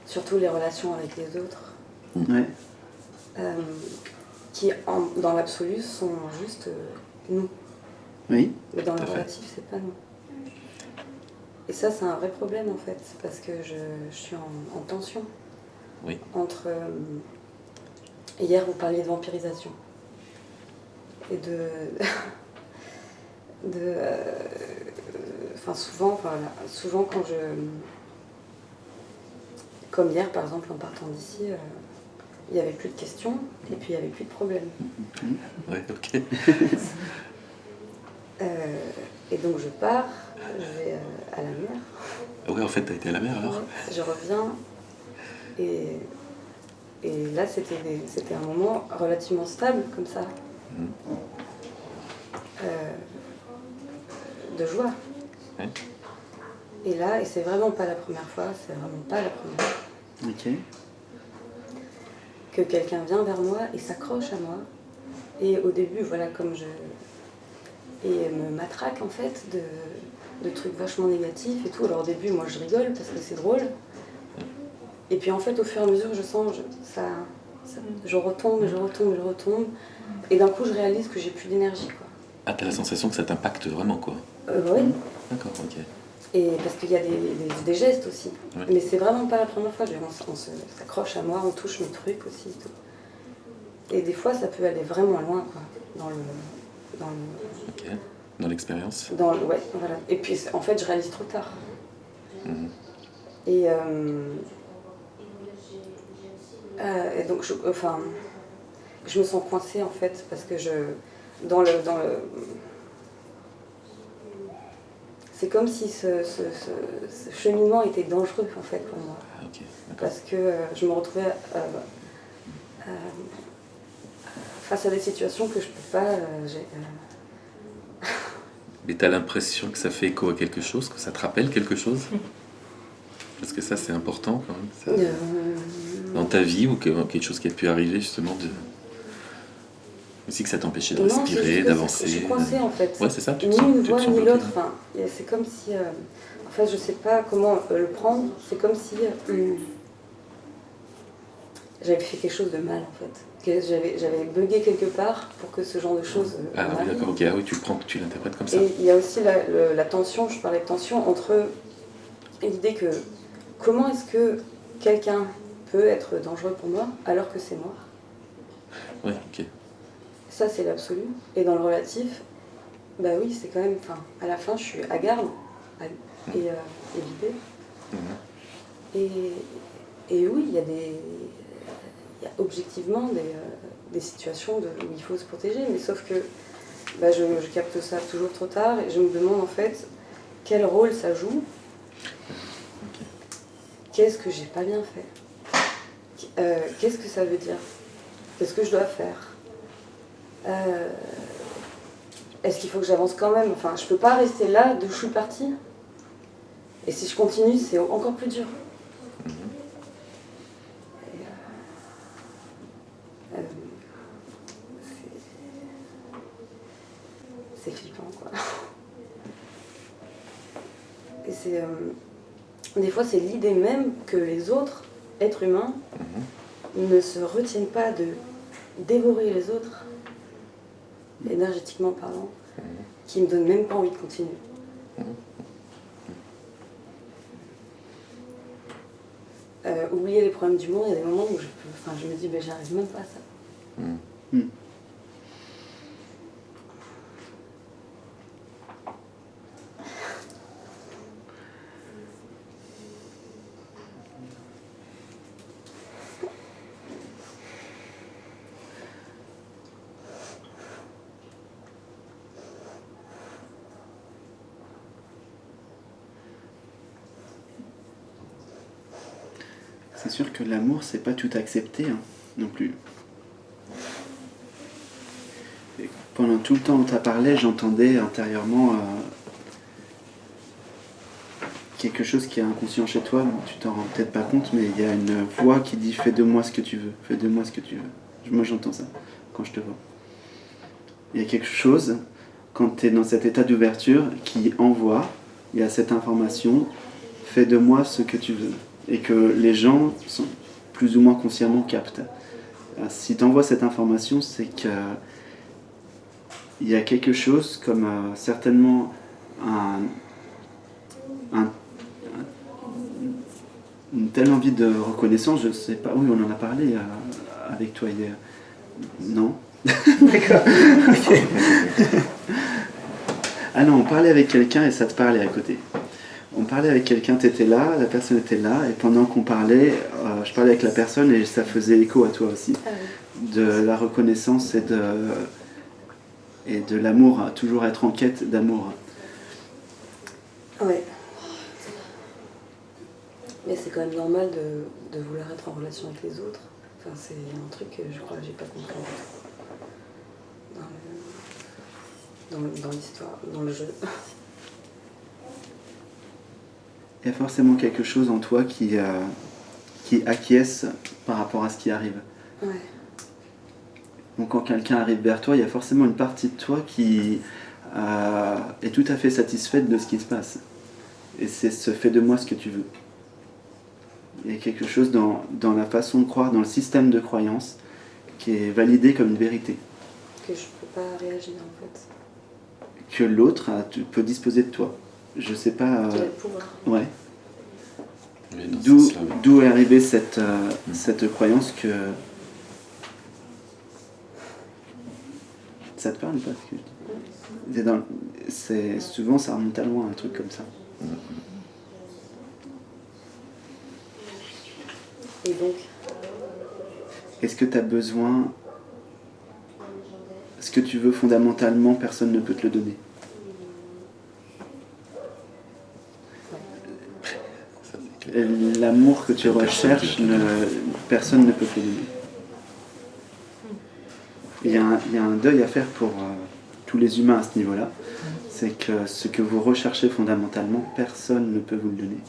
H: Surtout les relations avec les autres.
A: Ouais.
H: Qui, dans l'absolu, sont juste nous.
A: Oui.
H: Mais dans le
B: Tout à fait.
H: relatif, c'est pas nous. Et ça, c'est un vrai problème en fait, parce que je suis en tension.
B: Oui.
H: Entre. Hier, vous parliez de vampirisation. Et souvent quand comme hier par exemple en partant d'ici, il n'y avait plus de questions et puis il n'y avait plus de problèmes.
B: Ouais, ok.
H: Et donc je pars, je vais à la mer.
B: Ouais, en fait, t'as été à la mer alors?
H: Je reviens et là c'était un moment relativement stable comme ça. De joie.
B: Ouais.
H: Et là, et c'est vraiment pas la première fois,
A: Ok.
H: que quelqu'un vient vers moi et s'accroche à moi. Et au début, voilà, et me matraque en fait de trucs vachement négatifs et tout. Alors au début, moi je rigole parce que c'est drôle. Et puis en fait, au fur et à mesure, je sens, je retombe. Et d'un coup, je réalise que j'ai plus d'énergie, quoi.
B: Ah, t'as la sensation que ça t'impacte vraiment, quoi.
H: Oui.
B: D'accord, ok.
H: Et parce qu'il y a des gestes aussi.
B: Ouais.
H: Mais c'est vraiment pas la première fois. On s'accroche à moi, on touche mes trucs aussi. Et tout. Et des fois, ça peut aller vraiment loin, quoi.
B: Ok. Dans l'expérience.
H: Ouais, voilà. Et puis, en fait, je réalise trop tard. Et donc, je me sens coincée, en fait, parce que c'est comme si ce cheminement était dangereux, en fait, pour moi.
B: Ah, ok, d'accord.
H: Parce que je me retrouvais face à des situations que je peux pas...
B: Mais t'as l'impression que ça fait écho à quelque chose, que ça te rappelle quelque chose? Parce que ça, c'est important quand même. Ça, dans ta vie, ou quelque chose qui a pu arriver justement aussi que ça t'empêchait de respirer, d'avancer.
H: Je suis coincée en fait.
B: Ouais, c'est ça.
H: Ni une voie ni l'autre. Enfin, c'est comme si... en fait, je sais pas comment le prendre. C'est comme si j'avais fait quelque chose de mal en fait. Que j'avais bugué quelque part pour que ce genre de choses
B: Ah oui,
H: m'arrive.
B: d'accord, ok. Ah oui, tu l'interprètes comme ça.
H: Et il y a aussi la tension, je parlais de tension, entre l'idée que comment est-ce que quelqu'un peut être dangereux pour moi alors que c'est moi.
B: Ouais, ok.
H: Ça, c'est l'absolu. Et dans le relatif, bah oui, c'est quand même... à la fin, je suis hagarde et vidée. Et oui, il y a objectivement des situations où il faut se protéger, mais sauf que je capte ça toujours trop tard et je me demande en fait quel rôle ça joue. Qu'est-ce que j'ai pas bien fait? Qu'est-ce que ça veut dire? Qu'est-ce que je dois faire? Est-ce qu'il faut que j'avance quand même? Enfin, je peux pas rester là d'où je suis partie. Et si je continue, c'est encore plus dur. C'est flippant, quoi. Et c'est des fois, c'est l'idée même que les autres êtres humains ne se retiennent pas de dévorer les autres, énergétiquement parlant, qui me donne même pas envie de continuer. Oublier les problèmes du monde, il y a des moments où je me dis, ben, j'arrive même pas à ça.
A: C'est sûr que l'amour, c'est pas tout accepter non plus. Et pendant tout le temps où tu as parlé, j'entendais intérieurement quelque chose qui est inconscient chez toi, tu t'en rends peut-être pas compte, mais il y a une voix qui dit fais de moi ce que tu veux, fais de moi ce que tu veux. Moi j'entends ça quand je te vois. Il y a quelque chose, quand tu es dans cet état d'ouverture, qui envoie, il y a cette information, fais de moi ce que tu veux. Et que les gens sont plus ou moins consciemment captent. Si tu envoies cette information, c'est qu'il y a quelque chose comme certainement une telle envie de reconnaissance, je ne sais pas, oui on en a parlé avec toi hier. Non. D'accord. Okay. Ah non, on parlait avec quelqu'un et ça te parlait à côté. On parlait avec quelqu'un, tu étais là, la personne était là, et pendant qu'on parlait, je parlais avec la personne et ça faisait écho à toi aussi. De la reconnaissance et de l'amour, toujours être en quête d'amour.
H: Ouais. Mais c'est quand même normal de vouloir être en relation avec les autres. Enfin, c'est un truc que je crois que j'ai pas compris dans l'histoire, dans le jeu.
A: Il y a forcément quelque chose en toi qui acquiesce par rapport à ce qui arrive.
H: Ouais.
A: Donc quand quelqu'un arrive vers toi, il y a forcément une partie de toi qui est tout à fait satisfaite de ce qui se passe. Et c'est ce fais de moi ce que tu veux. Il y a quelque chose dans la façon de croire, dans le système de croyance, qui est validé comme une vérité.
H: Que je peux pas réagir en fait.
A: Que l'autre peut disposer de toi. Je sais pas.
H: Qu'il a le pouvoir.
A: Ouais.
B: Oui, dans ce sens-là, oui.
A: D'où est arrivée cette croyance que. Ça te parle ou pas ce que je dis? Souvent ça remonte à loin, un truc comme ça.
H: Et donc,
A: est-ce que tu as besoin. Ce que tu veux fondamentalement, personne ne peut te le donner. L'amour que tu recherches, personne ne peut te le donner. Il y a un deuil à faire pour tous les humains à ce niveau-là. C'est que ce que vous recherchez fondamentalement, personne ne peut vous le donner.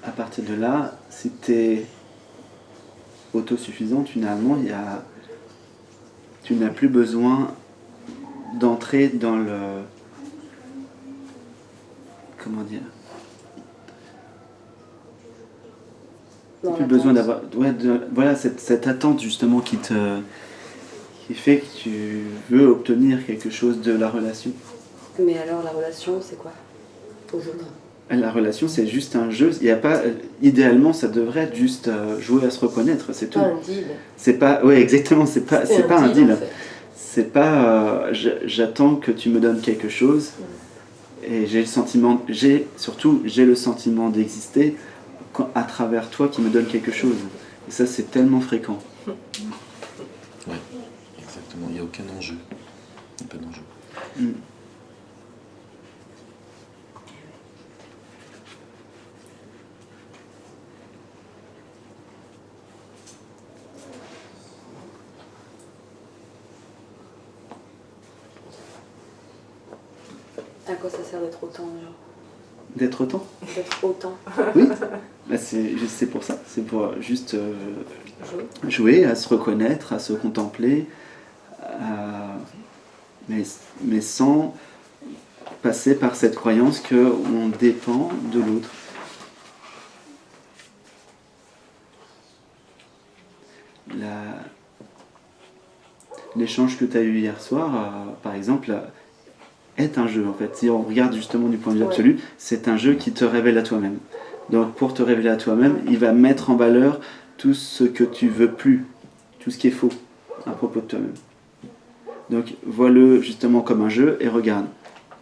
A: À partir de là, si tu es autosuffisante, finalement, tu n'as plus besoin d'entrer dans le... Comment dire? Tu n'as plus besoin d'avoir... voilà, cette attente justement qui fait que tu veux obtenir quelque chose de la relation.
H: mais alors la relation, c'est quoi aux autres?
A: La relation, c'est juste un jeu. Il y a pas, idéalement, ça devrait être juste jouer à se reconnaître, c'est tout.
D: Pas un deal.
A: C'est pas, oui, exactement. C'est pas un deal.
D: En fait.
A: C'est pas. J'attends que tu me donnes quelque chose, et j'ai le sentiment d'exister à travers toi qui me donne quelque chose. Et ça, c'est tellement fréquent.
B: Oui, exactement. Il n'y a aucun enjeu. Il n'y a pas d'enjeu.
H: À quoi ça sert d'être autant, genre?
A: D'être autant.
H: D'être autant.
A: Oui. Bah, c'est pour ça. C'est pour juste jouer, à se reconnaître, à se contempler, mais sans passer par cette croyance qu'on dépend de l'autre. L'échange que tu as eu hier soir, par exemple, est un jeu en fait. Si on regarde justement du point de vue absolu, c'est un jeu qui te révèle à toi-même. Donc pour te révéler à toi-même, il va mettre en valeur tout ce que tu veux plus, tout ce qui est faux à propos de toi-même. Donc vois-le justement comme un jeu et regarde.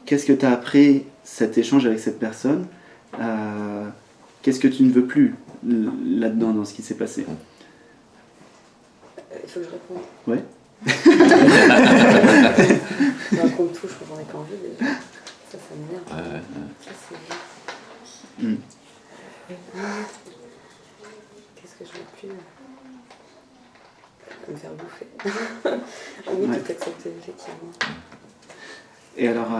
A: Qu'est-ce que tu as appris cet échange avec cette personne? Qu'est-ce que tu ne veux plus là-dedans dans ce qui s'est passé?
H: Il faut que je réponde.
A: Ouais.
H: Qu'on me touche quand on n'est pas envie, déjà. Ça m'énerve. Ça, c'est... Qu'est-ce que je veux plus? Me faire bouffer. Oui, tout accepter, effectivement.
A: Et alors,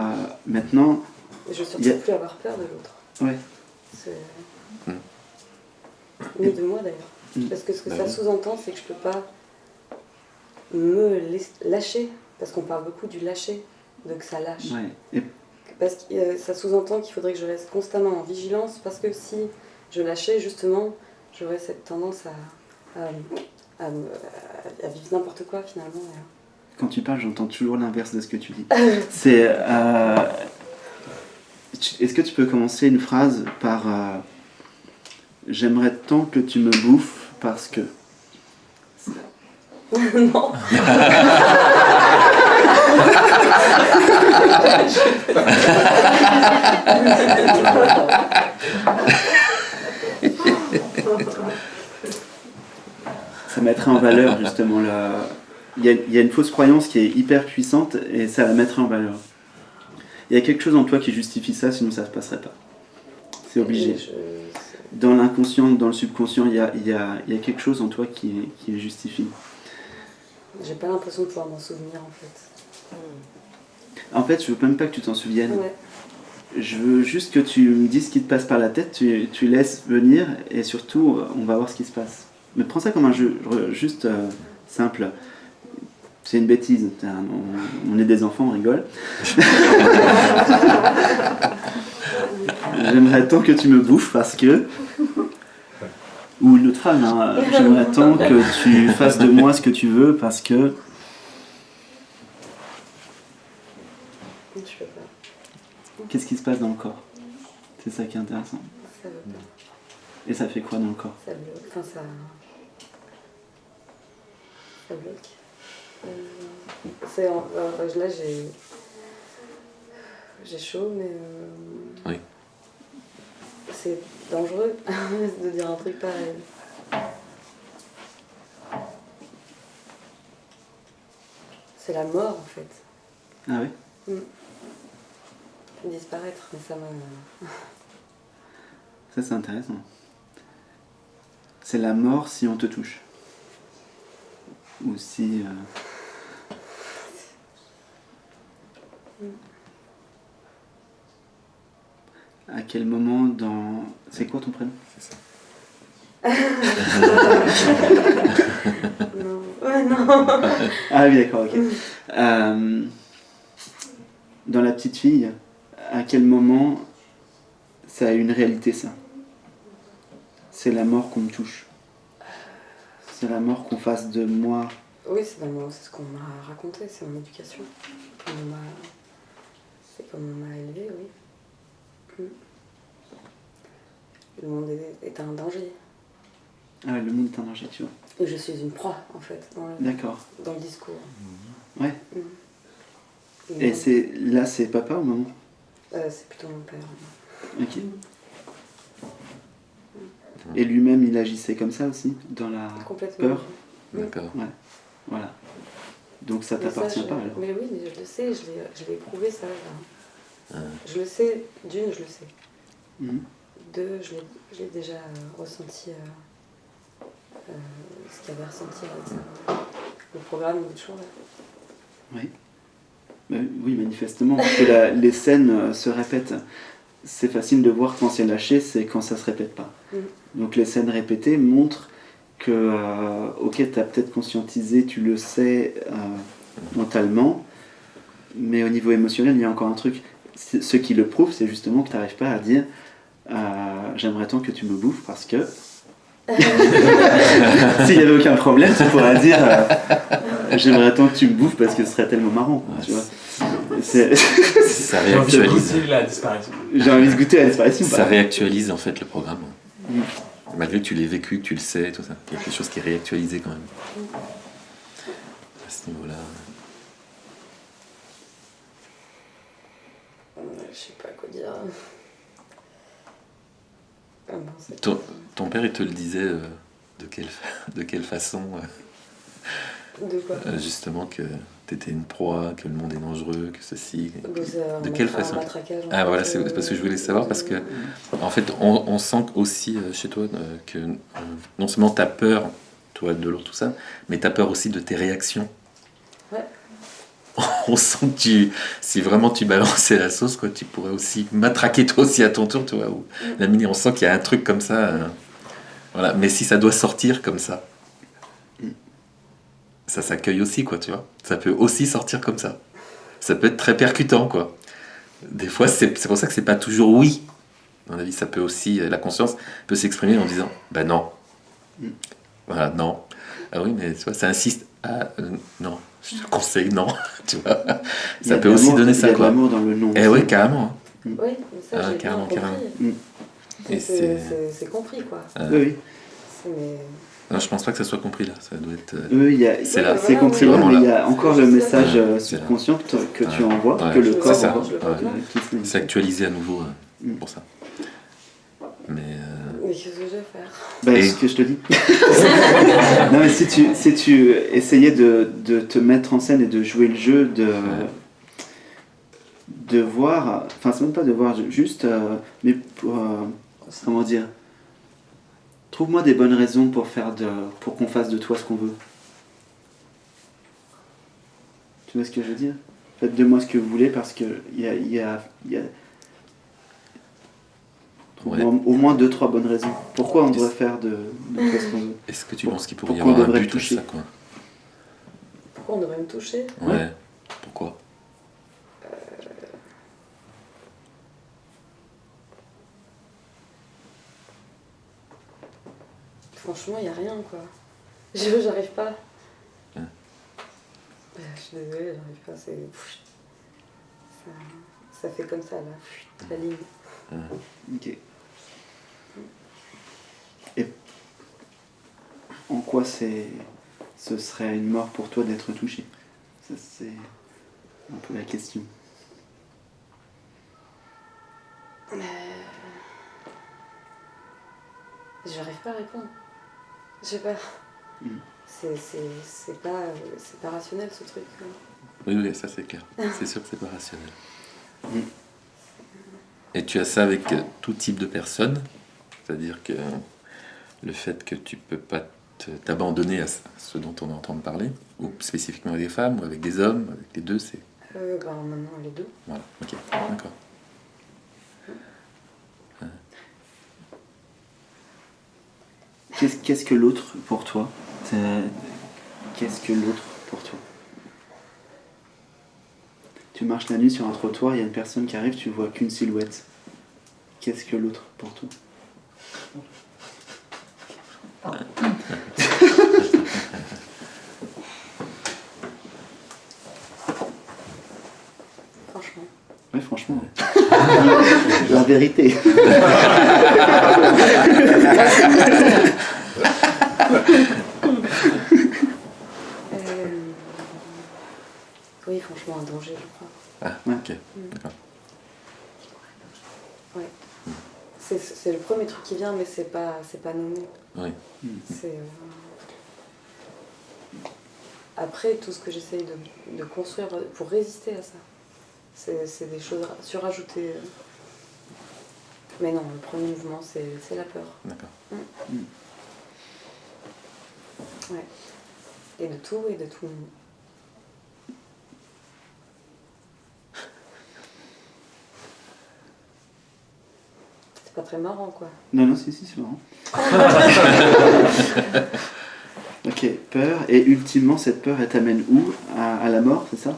A: maintenant...
H: Je veux surtout plus avoir peur de l'autre.
A: Ouais.
H: Ni de moi, d'ailleurs. Parce que ce que ça sous-entend, c'est que je peux pas me lâcher. Parce qu'on parle beaucoup du lâcher, de que ça lâche.
A: Ouais. Et...
H: Parce que ça sous-entend qu'il faudrait que je reste constamment en vigilance, parce que si je lâchais, justement, j'aurais cette tendance à vivre n'importe quoi, finalement.
A: Quand tu parles, j'entends toujours l'inverse de ce que tu dis. C'est... Est-ce que tu peux commencer une phrase par j'aimerais tant que tu me bouffes parce que...
H: Non.
A: Ça mettrait en valeur justement il y a une fausse croyance qui est hyper puissante et ça la mettrait en valeur. Il y a quelque chose en toi qui justifie ça, sinon ça ne se passerait pas. C'est obligé. Dans l'inconscient, dans le subconscient, il y a quelque chose en toi qui justifie.
H: J'ai pas l'impression de pouvoir m'en souvenir en fait.
A: En fait, je veux même pas que tu t'en souviennes.
H: Ouais.
A: Je veux juste que tu me dises ce qui te passe par la tête, tu laisses venir et surtout, on va voir ce qui se passe. Mais prends ça comme un jeu, juste simple. C'est une bêtise, on est des enfants, on rigole. J'aimerais tant que tu me bouffes parce que... Ou une autre femme, hein. J'aimerais tant que tu fasses de moi ce que tu veux parce que...
H: Je peux pas.
A: Qu'est-ce qui se passe dans le corps? C'est ça qui est intéressant.
H: Ça veut pas.
A: Et ça fait quoi dans le corps?
H: Ça bloque. Enfin, ça bloque. Là, j'ai chaud, mais...
B: Oui.
H: C'est dangereux de dire un truc pareil. C'est la mort, en fait.
A: Ah oui?
H: Disparaître, mais ça m'a...
A: Ça, c'est intéressant. C'est la mort si on te touche. Ou si... À quel moment dans... C'est quoi ton prénom?
B: C'est ça.
H: Non. Ouais, non.
A: Ah oui, d'accord, ok. Dans la petite fille, à quel moment ça a une réalité, ça? C'est la mort qu'on me touche. C'est la mort qu'on fasse de moi.
H: Oui, c'est ce qu'on m'a raconté, c'est mon éducation. C'est comme on m'a élevé, oui. Le monde est un danger.
A: Ah ouais, le monde est un danger, tu vois.
H: Et je suis une proie, en fait,
A: D'accord.
H: dans le discours.
A: Ouais. Et c'est papa ou maman?
H: C'est plutôt mon père.
A: Ok. Et lui-même, il agissait comme ça aussi, dans la
H: Complètement.
A: peur?
B: D'accord.
A: Ouais. Voilà. Donc ça
H: Mais
A: t'appartient
H: ça,
A: pas alors?
H: Mais oui, je le sais, je l'ai éprouvé ça. Là. Je le sais, d'une, je le sais. Deux, je l'ai déjà ressenti, ce qu'il y avait à ressentir avec ça. Le programme, il est toujours là.
A: Oui. Oui, manifestement, parce que les scènes se répètent. C'est facile de voir quand c'est lâché, c'est quand ça se répète pas. Donc les scènes répétées montrent que, ok, tu as peut-être conscientisé, tu le sais mentalement, Mais au niveau émotionnel, il y a encore un truc. Ce qui le prouve, c'est justement que tu n'arrives pas à dire j'aimerais tant que tu me bouffes parce que. S'il n'y avait aucun problème, tu pourrais dire j'aimerais tant que tu me bouffes parce que ce serait tellement marrant. Tu vois.
B: Ça
I: J'ai envie de
B: réactualise.
I: goûter la disparition.
A: J'ai envie de goûter à la disparition.
B: Ça réactualise en fait le programme. Malgré que tu l'aies vécu, que tu le sais, tout ça. Il y a quelque chose qui est réactualisé quand même. À ce niveau-là.
H: Je sais pas quoi dire. Ah bon, c'est
B: Ton père, il te le disait de quelle façon
H: De quoi
B: justement que t'étais une proie, que le monde est dangereux, que ceci.
H: De
B: quelle façon
H: Ah
B: voilà, c'est parce que je voulais savoir parce que en fait, on sent aussi chez toi que non seulement t'as peur, toi, de l'autre, tout ça, mais t'as peur aussi de tes réactions.
H: Ouais.
B: On sent que si vraiment tu balançais la sauce, quoi, tu pourrais aussi matraquer toi aussi à ton tour, tu vois. Ou la mini, on sent qu'il y a un truc comme ça. Voilà. Mais si ça doit sortir comme ça, ça s'accueille aussi, quoi, tu vois. Ça peut aussi sortir comme ça. Ça peut être très percutant, quoi. Des fois, c'est pour ça que c'est pas toujours oui. À mon avis, ça peut aussi, la conscience peut s'exprimer en disant, ben non. Voilà, non. Ah oui, mais tu vois, ça insiste. Ah, non. Je te conseille, non. Tu vois. Ça peut aussi donner ça, quoi.
A: Il y a de l'amour dans le non.
B: Eh oui, carrément.
H: Oui, mais ça, j'ai
B: carrément,
H: bien
B: carrément.
H: compris.
B: Et
H: C'est compris, quoi.
A: Oui.
H: Mais...
B: Non, je pense pas que ça soit compris là. Ça doit être.
A: C'est
B: là.
A: C'est compris,
B: Vraiment
A: mais
B: là.
A: il y a encore le message
B: C'est là.
A: subconscient que tu envoies,
B: Ouais,
A: que le corps
B: c'est ça.
A: envoie.
B: Ouais.
A: qui se
B: C'est actualisé à nouveau pour ça. Mais.
H: Mais qu'est-ce que je vais faire
A: Bah,
B: Et-
A: ce que je te dis. Non, mais si tu essayais de te mettre en scène et de jouer le jeu, de voir, enfin, c'est même pas de voir, juste, mais pour, comment dire, trouve-moi des bonnes raisons pour qu'on fasse de toi ce qu'on veut. Tu vois ce que je veux dire? Faites de moi ce que vous voulez parce que il y a au moins 2-3 bonnes raisons. Pourquoi on devrait faire de toi ce qu'on veut?
B: Est-ce que tu penses qu'il pourrait y
A: Pourquoi on
B: avoir un
A: devrait
B: but à
A: toucher
B: ça, quoi?
H: Pourquoi on devrait me toucher?
B: Ouais. Pourquoi?
H: Franchement, il n'y a rien, quoi. J'arrive pas.
B: Ouais.
H: Je suis désolée, j'arrive pas. Ça fait comme ça, là. La ligne.
A: Ok. Et en quoi ce serait une mort pour toi d'être touché? Ça, c'est un peu la question.
H: J'arrive pas à répondre. Je sais pas. C'est pas rationnel, ce truc.
B: Oui, ça c'est clair. C'est sûr que c'est pas rationnel. Et tu as ça avec tout type de personnes, c'est-à-dire que le fait que tu peux pas t'abandonner à ce dont on entend parler, ou spécifiquement avec des femmes, ou avec des hommes, avec les deux, c'est...
H: Maintenant, les deux.
B: Voilà, ok, d'accord.
A: Qu'est-ce que l'autre pour toi? Qu'est-ce que l'autre pour toi? Tu marches la nuit sur un trottoir, il y a une personne qui arrive, tu vois qu'une silhouette. Qu'est-ce que l'autre pour toi?
H: Franchement.
A: Ouais, franchement. La vérité.
H: Oui, franchement, un danger, je crois.
B: Ah, ok, d'accord.
H: Ouais. C'est le premier truc qui vient, mais c'est pas nommé.
B: Oui.
H: C'est, après, tout ce que j'essaye de construire pour résister à ça, c'est des choses surajoutées. Mais non, le premier mouvement, c'est la peur.
B: D'accord.
H: Ouais. Et de tout, et de tout. C'est pas très marrant, quoi.
A: Non, si, c'est marrant. Ok, peur. Et ultimement, cette peur, elle t'amène où? À la mort, c'est ça?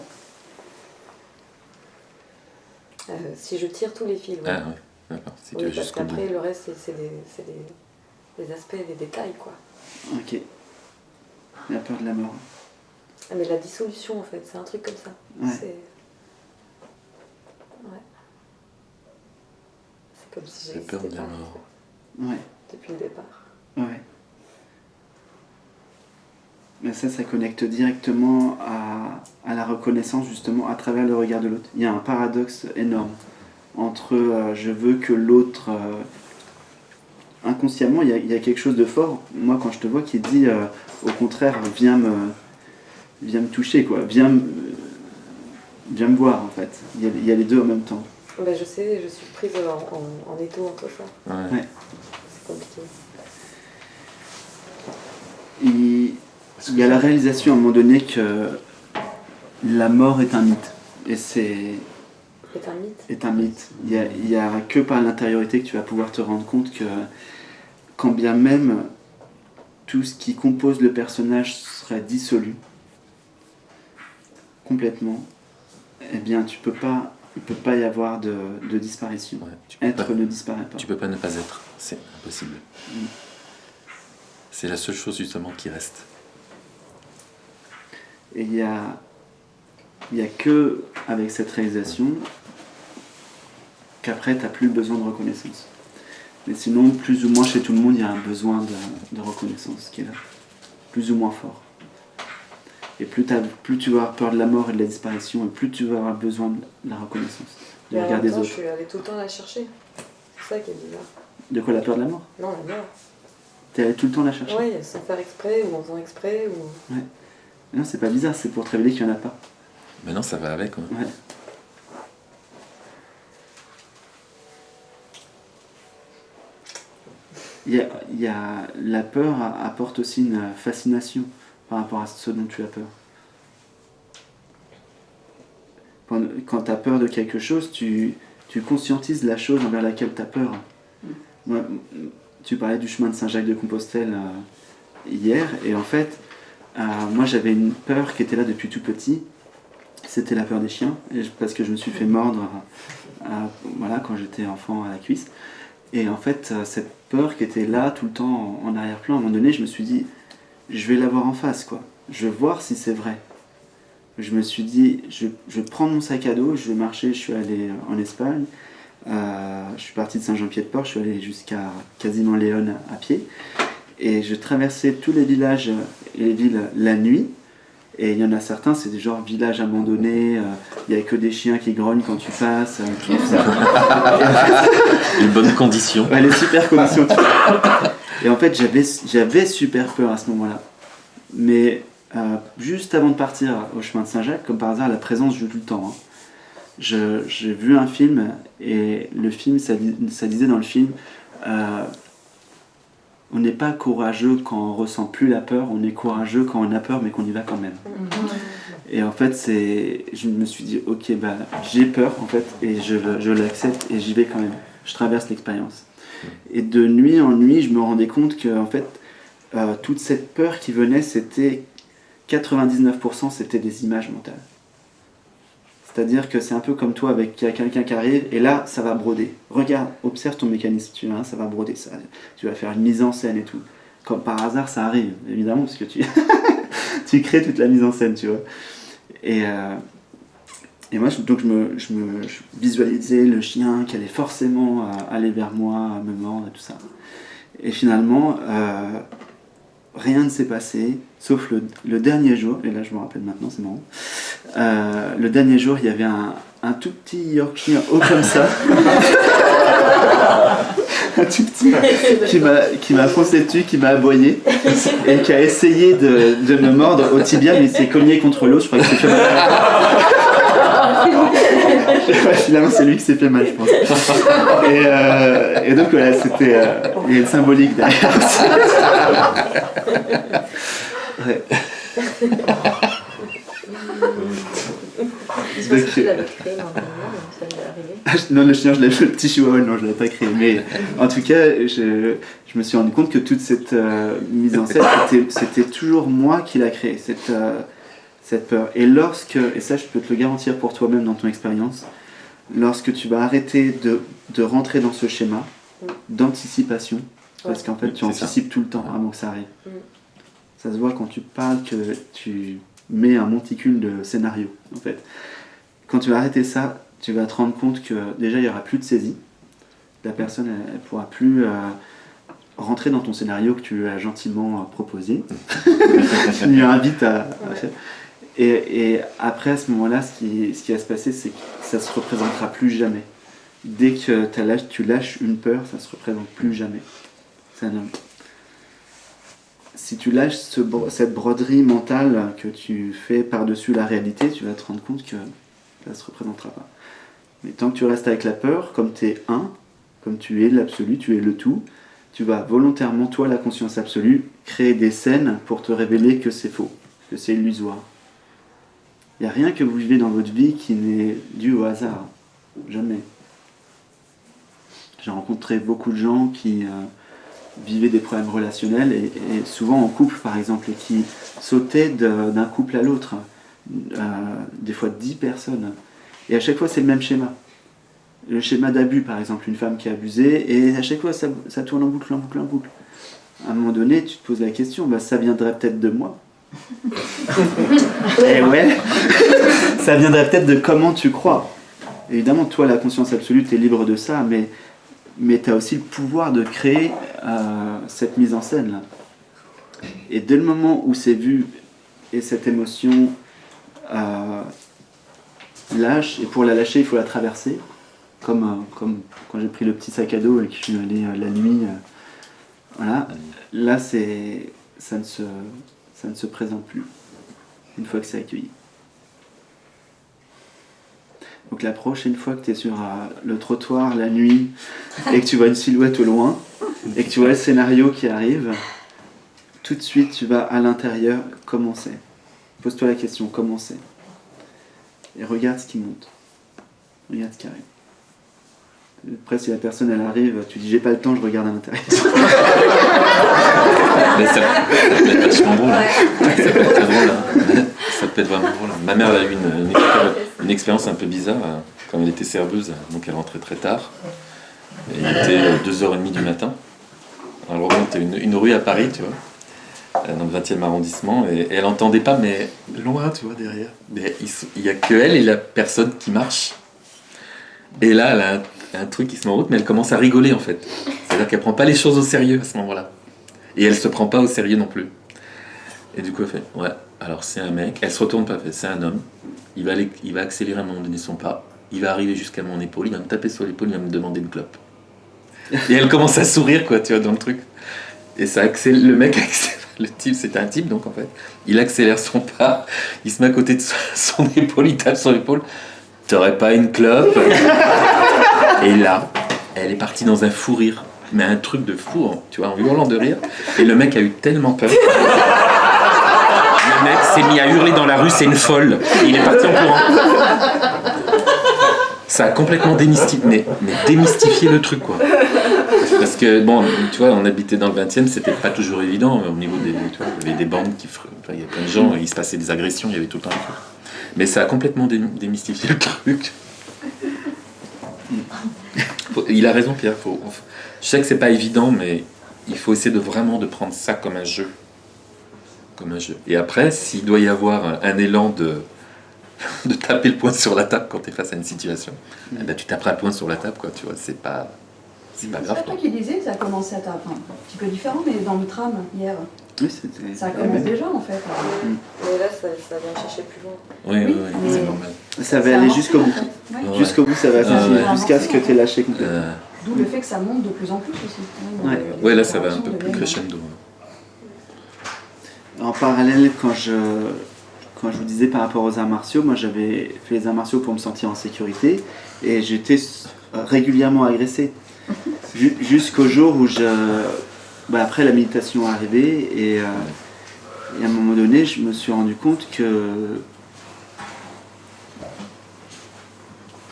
H: Si je tire tous les fils, oui.
B: Ah ouais, d'accord. Si tu
H: Oui,
B: vas
H: parce
B: jusqu'au bout.
H: qu'après, le reste, c'est des aspects, des détails, quoi.
A: Ok. La peur de la mort.
H: Ah, mais la dissolution, en fait, c'est un truc comme ça.
A: Ouais.
H: C'est... Ouais. C'est comme si
B: La peur de
H: j'existais
B: la
H: pas,
B: mort.
A: Ouais.
H: depuis le départ.
A: Ouais. Mais ça connecte directement à la reconnaissance, justement, à travers le regard de l'autre. Il y a un paradoxe énorme entre je veux que l'autre... inconsciemment, il y a quelque chose de fort, moi, quand je te vois, qui dit, au contraire, viens me toucher, quoi. Viens me voir, en fait. Il y a les deux en même temps.
H: Ben, je sais, je suis prise en étau entre ça.
B: Ouais.
A: Ouais.
H: C'est compliqué.
A: Il y a la réalisation à un moment donné que la mort est un mythe. Et c'est...
H: C'est un mythe.
A: Est un mythe. Il y a que par l'intériorité que tu vas pouvoir te rendre compte que quand bien même tout ce qui compose le personnage serait dissolu complètement, eh bien il peut pas y avoir de disparition.
B: Ouais, tu peux
A: Être
B: pas-
A: ne disparaît pas.
B: Tu peux pas ne pas être, c'est impossible. C'est la seule chose justement qui reste.
A: Et il y a que avec cette réalisation qu'après tu n'as plus besoin de reconnaissance. Mais sinon, plus ou moins chez tout le monde, il y a un besoin de reconnaissance qui est là. Plus ou moins fort. Et plus tu vas avoir peur de la mort et de la disparition, et plus tu vas avoir besoin de la reconnaissance, du
H: Mais en
A: regard
H: même
A: des
H: temps,
A: autres.
H: je suis allée tout le temps la chercher. C'est ça qui est bizarre.
A: De quoi, la peur de la mort?
H: Non, la mort.
A: T'es allé tout le temps la chercher?
H: Oui, sans faire exprès ou en faisant exprès. Ou...
A: Non, c'est pas bizarre, c'est pour te révéler qu'il n'y en a pas.
B: Maintenant, ça va avec. Ouais.
A: Ouais. Il y a la peur apporte aussi une fascination par rapport à ce dont tu as peur. Quand tu as peur de quelque chose, tu conscientises la chose envers laquelle tu as peur. Moi, tu parlais du chemin de Saint-Jacques-de-Compostelle hier, et en fait, moi j'avais une peur qui était là depuis tout petit, c'était la peur des chiens, parce que je me suis fait mordre voilà, quand j'étais enfant à la cuisse. Et en fait, cette peur qui était là tout le temps en arrière-plan, à un moment donné, je me suis dit, je vais la voir en face, quoi. Je vais voir si c'est vrai. Je me suis dit, je vais prendre mon sac à dos, je vais marcher, je suis allé en Espagne, je suis parti de Saint-Jean-Pied-de-Port, je suis allé jusqu'à quasiment Léon à pied, et je traversais tous les villages et les villes la nuit, et il y en a certains, c'est des genres villages abandonnés, il n'y a que des chiens qui grognent quand tu passes, tout ça.
B: Les bonnes conditions.
A: Ouais, les super conditions. Et en fait, j'avais super peur à ce moment-là. Mais juste avant de partir au chemin de Saint-Jacques, comme par hasard, la présence joue tout le temps. Hein. J'ai vu un film, et le film, ça disait dans le film, on n'est pas courageux quand on ressent plus la peur, on est courageux quand on a peur, mais qu'on y va quand même. Et en fait, je me suis dit, ok, bah, j'ai peur, en fait, et je l'accepte, et j'y vais quand même. Je traverse l'expérience. Et de nuit en nuit, je me rendais compte que, en fait, toute cette peur qui venait, c'était 99%, c'était des images mentales. C'est-à-dire que c'est un peu comme toi avec quelqu'un qui arrive, et là, ça va broder. Regarde, observe ton mécanisme, tu vois, ça va broder, tu vas faire une mise en scène et tout. Comme par hasard, ça arrive, évidemment, parce que tu crées toute la mise en scène, tu vois. Et moi, je visualisais le chien qui allait forcément aller vers moi, me mordre et tout ça. Et finalement, rien ne s'est passé, sauf le dernier jour, et là je me rappelle maintenant, c'est marrant. Le dernier jour, il y avait un tout petit Yorkshire haut comme ça, un tout petit, qui m'a foncé dessus, qui m'a aboyé, et qui a essayé de me mordre au tibia, mais il s'est cogné contre l'os, je crois que c'est fait mal. Ouais, finalement, c'est lui qui s'est fait mal, je pense. Et donc, voilà, c'était. Il y a une symbolique derrière. Ouais.
H: Je pense que tu l'avais créé normalement, ça m'est arrivé.
A: Non, le chien, le petit chihuahua, non, je ne l'avais pas créé. Mais en tout cas, je me suis rendu compte que toute cette mise en scène, c'était toujours moi qui l'a créé, cette peur. Et ça je peux te le garantir pour toi-même dans ton expérience, lorsque tu vas arrêter de rentrer dans ce schéma d'anticipation, parce qu'en fait tu
B: C'est ça.
A: anticipes tout le temps avant que ça arrive.
D: Mm.
A: Ça se voit quand tu parles que tu mets un monticule de scénario. En fait, quand tu vas arrêter ça, tu vas te rendre compte que déjà il n'y aura plus de saisie. La personne elle pourra plus rentrer dans ton scénario que tu lui as gentiment proposé. Tu lui invites à faire. Et après, à ce moment-là, ce qui va se passer, c'est que ça ne se représentera plus jamais. Dès que tu lâches une peur, ça ne se représente plus jamais. Si tu lâches cette broderie mentale que tu fais par-dessus la réalité, tu vas te rendre compte que ça ne se représentera pas. Mais tant que tu restes avec la peur, comme tu es un, comme tu es l'absolu, tu es le tout, tu vas volontairement, toi, la conscience absolue, créer des scènes pour te révéler que c'est faux, que c'est illusoire. Il n'y a rien que vous vivez dans votre vie qui n'est dû au hasard. Jamais. J'ai rencontré beaucoup de gens qui vivaient des problèmes relationnels et souvent en couple, par exemple, et qui sautaient d'un couple à l'autre. Des fois 10 personnes. Et à chaque fois, c'est le même schéma. Le schéma d'abus, par exemple, une femme qui est abusée, et à chaque fois, ça tourne en boucle, en boucle, en boucle. À un moment donné, tu te poses la question, ça viendrait peut-être de moi. Et ouais, ça viendrait peut-être de comment tu crois. Évidemment, toi, la conscience absolue, tu es libre de ça, mais tu as aussi le pouvoir de créer cette mise en scène-là. Et dès le moment où c'est vu, et cette émotion lâche, et pour la lâcher, il faut la traverser, comme quand j'ai pris le petit sac à dos et que je suis allé la nuit. Voilà, là, ça ne se présente plus, une fois que c'est accueilli. Donc la prochaine fois que tu es sur le trottoir la nuit et que tu vois une silhouette au loin et que tu vois le scénario qui arrive, tout de suite tu vas à l'intérieur, comment c'est ? Pose-toi la question, comment c'est ? Et regarde ce qui monte. Regarde ce qui arrive. Après, si la personne elle arrive, tu dis j'ai pas le temps, je regarde à l'intérieur.
B: Mais ça peut être vachement drôle. Ça peut être très drôle. Ça peut être vraiment drôle. Ma mère elle a eu une expérience un peu bizarre quand elle était serveuse, donc elle rentrait très tard. Et il était 2h30 du matin. Elle remontait une rue à Paris, tu vois, dans le 20e arrondissement, et elle entendait pas, mais loin, tu vois, derrière. Mais il y a que elle et la personne qui marche. Et là, elle a un truc qui se met en route, mais elle commence à rigoler en fait. C'est-à-dire qu'elle prend pas les choses au sérieux à ce moment-là. Et elle se prend pas au sérieux non plus. Et du coup, elle fait, ouais, alors c'est un mec, elle se retourne pas, elle fait, c'est un homme, il va accélérer à un moment donné son pas, il va arriver jusqu'à mon épaule, il va me taper sur l'épaule, il va me demander une clope. Et elle commence à sourire, quoi, tu vois, dans le truc. Et ça accélère, le mec accélère, le type, c'était un type, donc en fait, il accélère son pas, il se met à côté de son épaule, il tape sur l'épaule, t'aurais pas une clope? Et là, elle est partie dans un fou rire, mais un truc de fou, tu vois, en hurlant de rire. Et le mec a eu tellement peur. Le mec s'est mis à hurler dans la rue, c'est une folle. Et il est parti en courant. Ça a complètement démystifié le truc, quoi. Parce que, bon, tu vois, on habitait dans le 20e, c'était pas toujours évident au niveau des... Tu vois, il y avait des bandes qui... Enfin, il y a plein de gens, il se passait des agressions, il y avait tout le temps des trucs. Mais ça a complètement démystifié le truc. Il a raison, Pierre. Je sais que c'est pas évident, mais il faut essayer de prendre ça comme un jeu. Comme un jeu. Et après, s'il doit y avoir un élan de taper le poing sur la table quand tu es face à une situation, eh ben, tu taperas le poing sur la table, quoi. Tu vois, c'est pas grave.
I: C'est toi qui disais que ça a commencé à taper, un petit peu différent, mais dans le tram hier.
A: Oui, c'était...
I: Ça commence déjà en fait.
D: Mais là, ça vient chercher plus loin.
B: Oui,
I: mais-
B: c'est normal.
A: Ça va aller jusqu'au bout.
I: Ouais.
B: Ouais.
A: Jusqu'au bout, ça va continuer,
I: ouais.
A: jusqu'à ce que tu aies lâché complètement.
I: D'où le fait que ça monte de plus en plus aussi.
A: Ouais.
B: Ouais, là, ça va un peu plus crescendo.
A: En parallèle, quand je vous disais par rapport aux arts martiaux, moi j'avais fait les arts martiaux pour me sentir en sécurité et j'étais régulièrement agressé. Jusqu'au jour où après la méditation est arrivée et à un moment donné, je me suis rendu compte que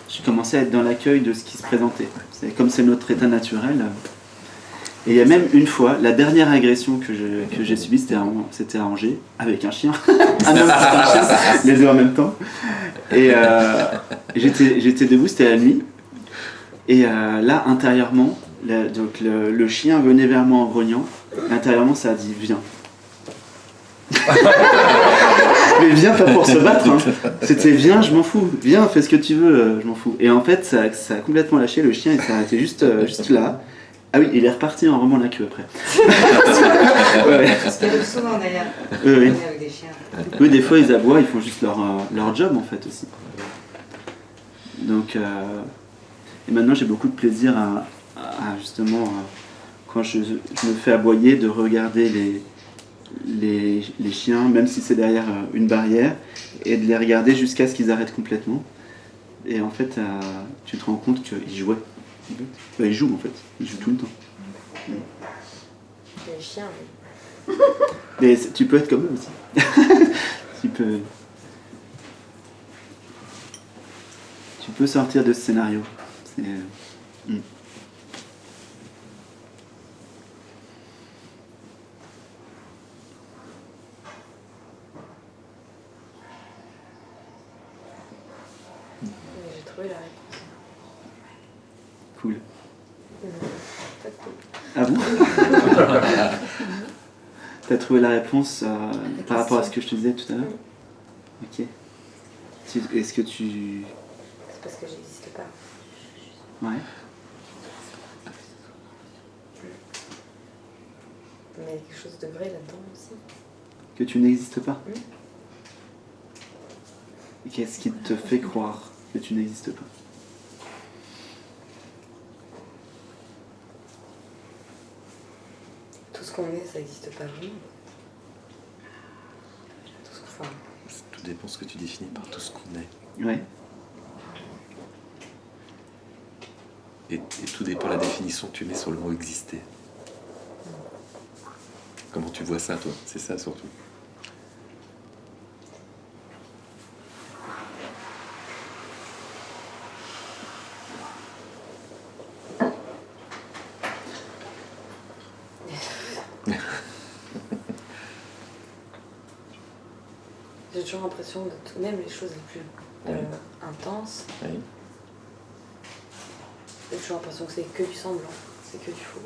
A: je commençais à être dans l'accueil de ce qui se présentait. Comme c'est notre état naturel. Et il y a même une fois, la dernière agression que j'ai subie, c'était à Angers, avec un chien. Un homme, un chien, les deux en même temps. Et j'étais debout, c'était la nuit. Et là, intérieurement, donc le chien venait vers moi en grognant. Intérieurement, ça a dit « Viens ». Mais viens pas pour se battre, hein. C'était viens, je m'en fous, viens, fais ce que tu veux, je m'en fous. Et en fait, ça a complètement lâché, le chien il s'est arrêté juste là. Ah oui, il est reparti en remontant la queue après. Ouais.
C: Ce qui arrive souvent d'ailleurs,
A: Oui.
C: avec des chiens.
A: Oui, des fois ils aboient, ils font juste leur job en fait aussi. Donc, et maintenant j'ai beaucoup de plaisir à justement, quand je me fais aboyer, de regarder les chiens, même si c'est derrière une barrière, et de les regarder jusqu'à ce qu'ils arrêtent complètement. Et en fait, tu te rends compte qu'ils jouaient. Ils jouent en fait, ils jouent tout le temps.
H: Les chiens, oui.
A: Mais tu peux être comme eux aussi. Tu peux sortir de ce scénario. Mm.
H: J'ai trouvé la réponse.
A: Cool.
H: Pas cool.
A: Ah bon? T'as trouvé la réponse par rapport à ce que je te disais tout à l'heure? Ok. Est-ce que tu...
H: C'est parce que j'existe pas.
A: Ouais.
H: Mais il y a quelque chose de vrai là-dedans aussi.
A: Que tu n'existes pas?
H: Mm.
A: Et qu'est-ce qui te fait croire que tu n'existes pas?
H: Tout ce qu'on est, ça n'existe pas vraiment. Enfin,
B: Tout dépend de ce que tu définis par tout ce qu'on est.
A: Ouais.
B: Et tout dépend de la définition que tu mets sur le mot exister. Comment tu vois ça, toi? C'est ça surtout.
H: j'ai toujours l'impression de même les choses les plus intenses.
B: Oui.
H: J'ai toujours l'impression que c'est que du semblant, c'est que du faux.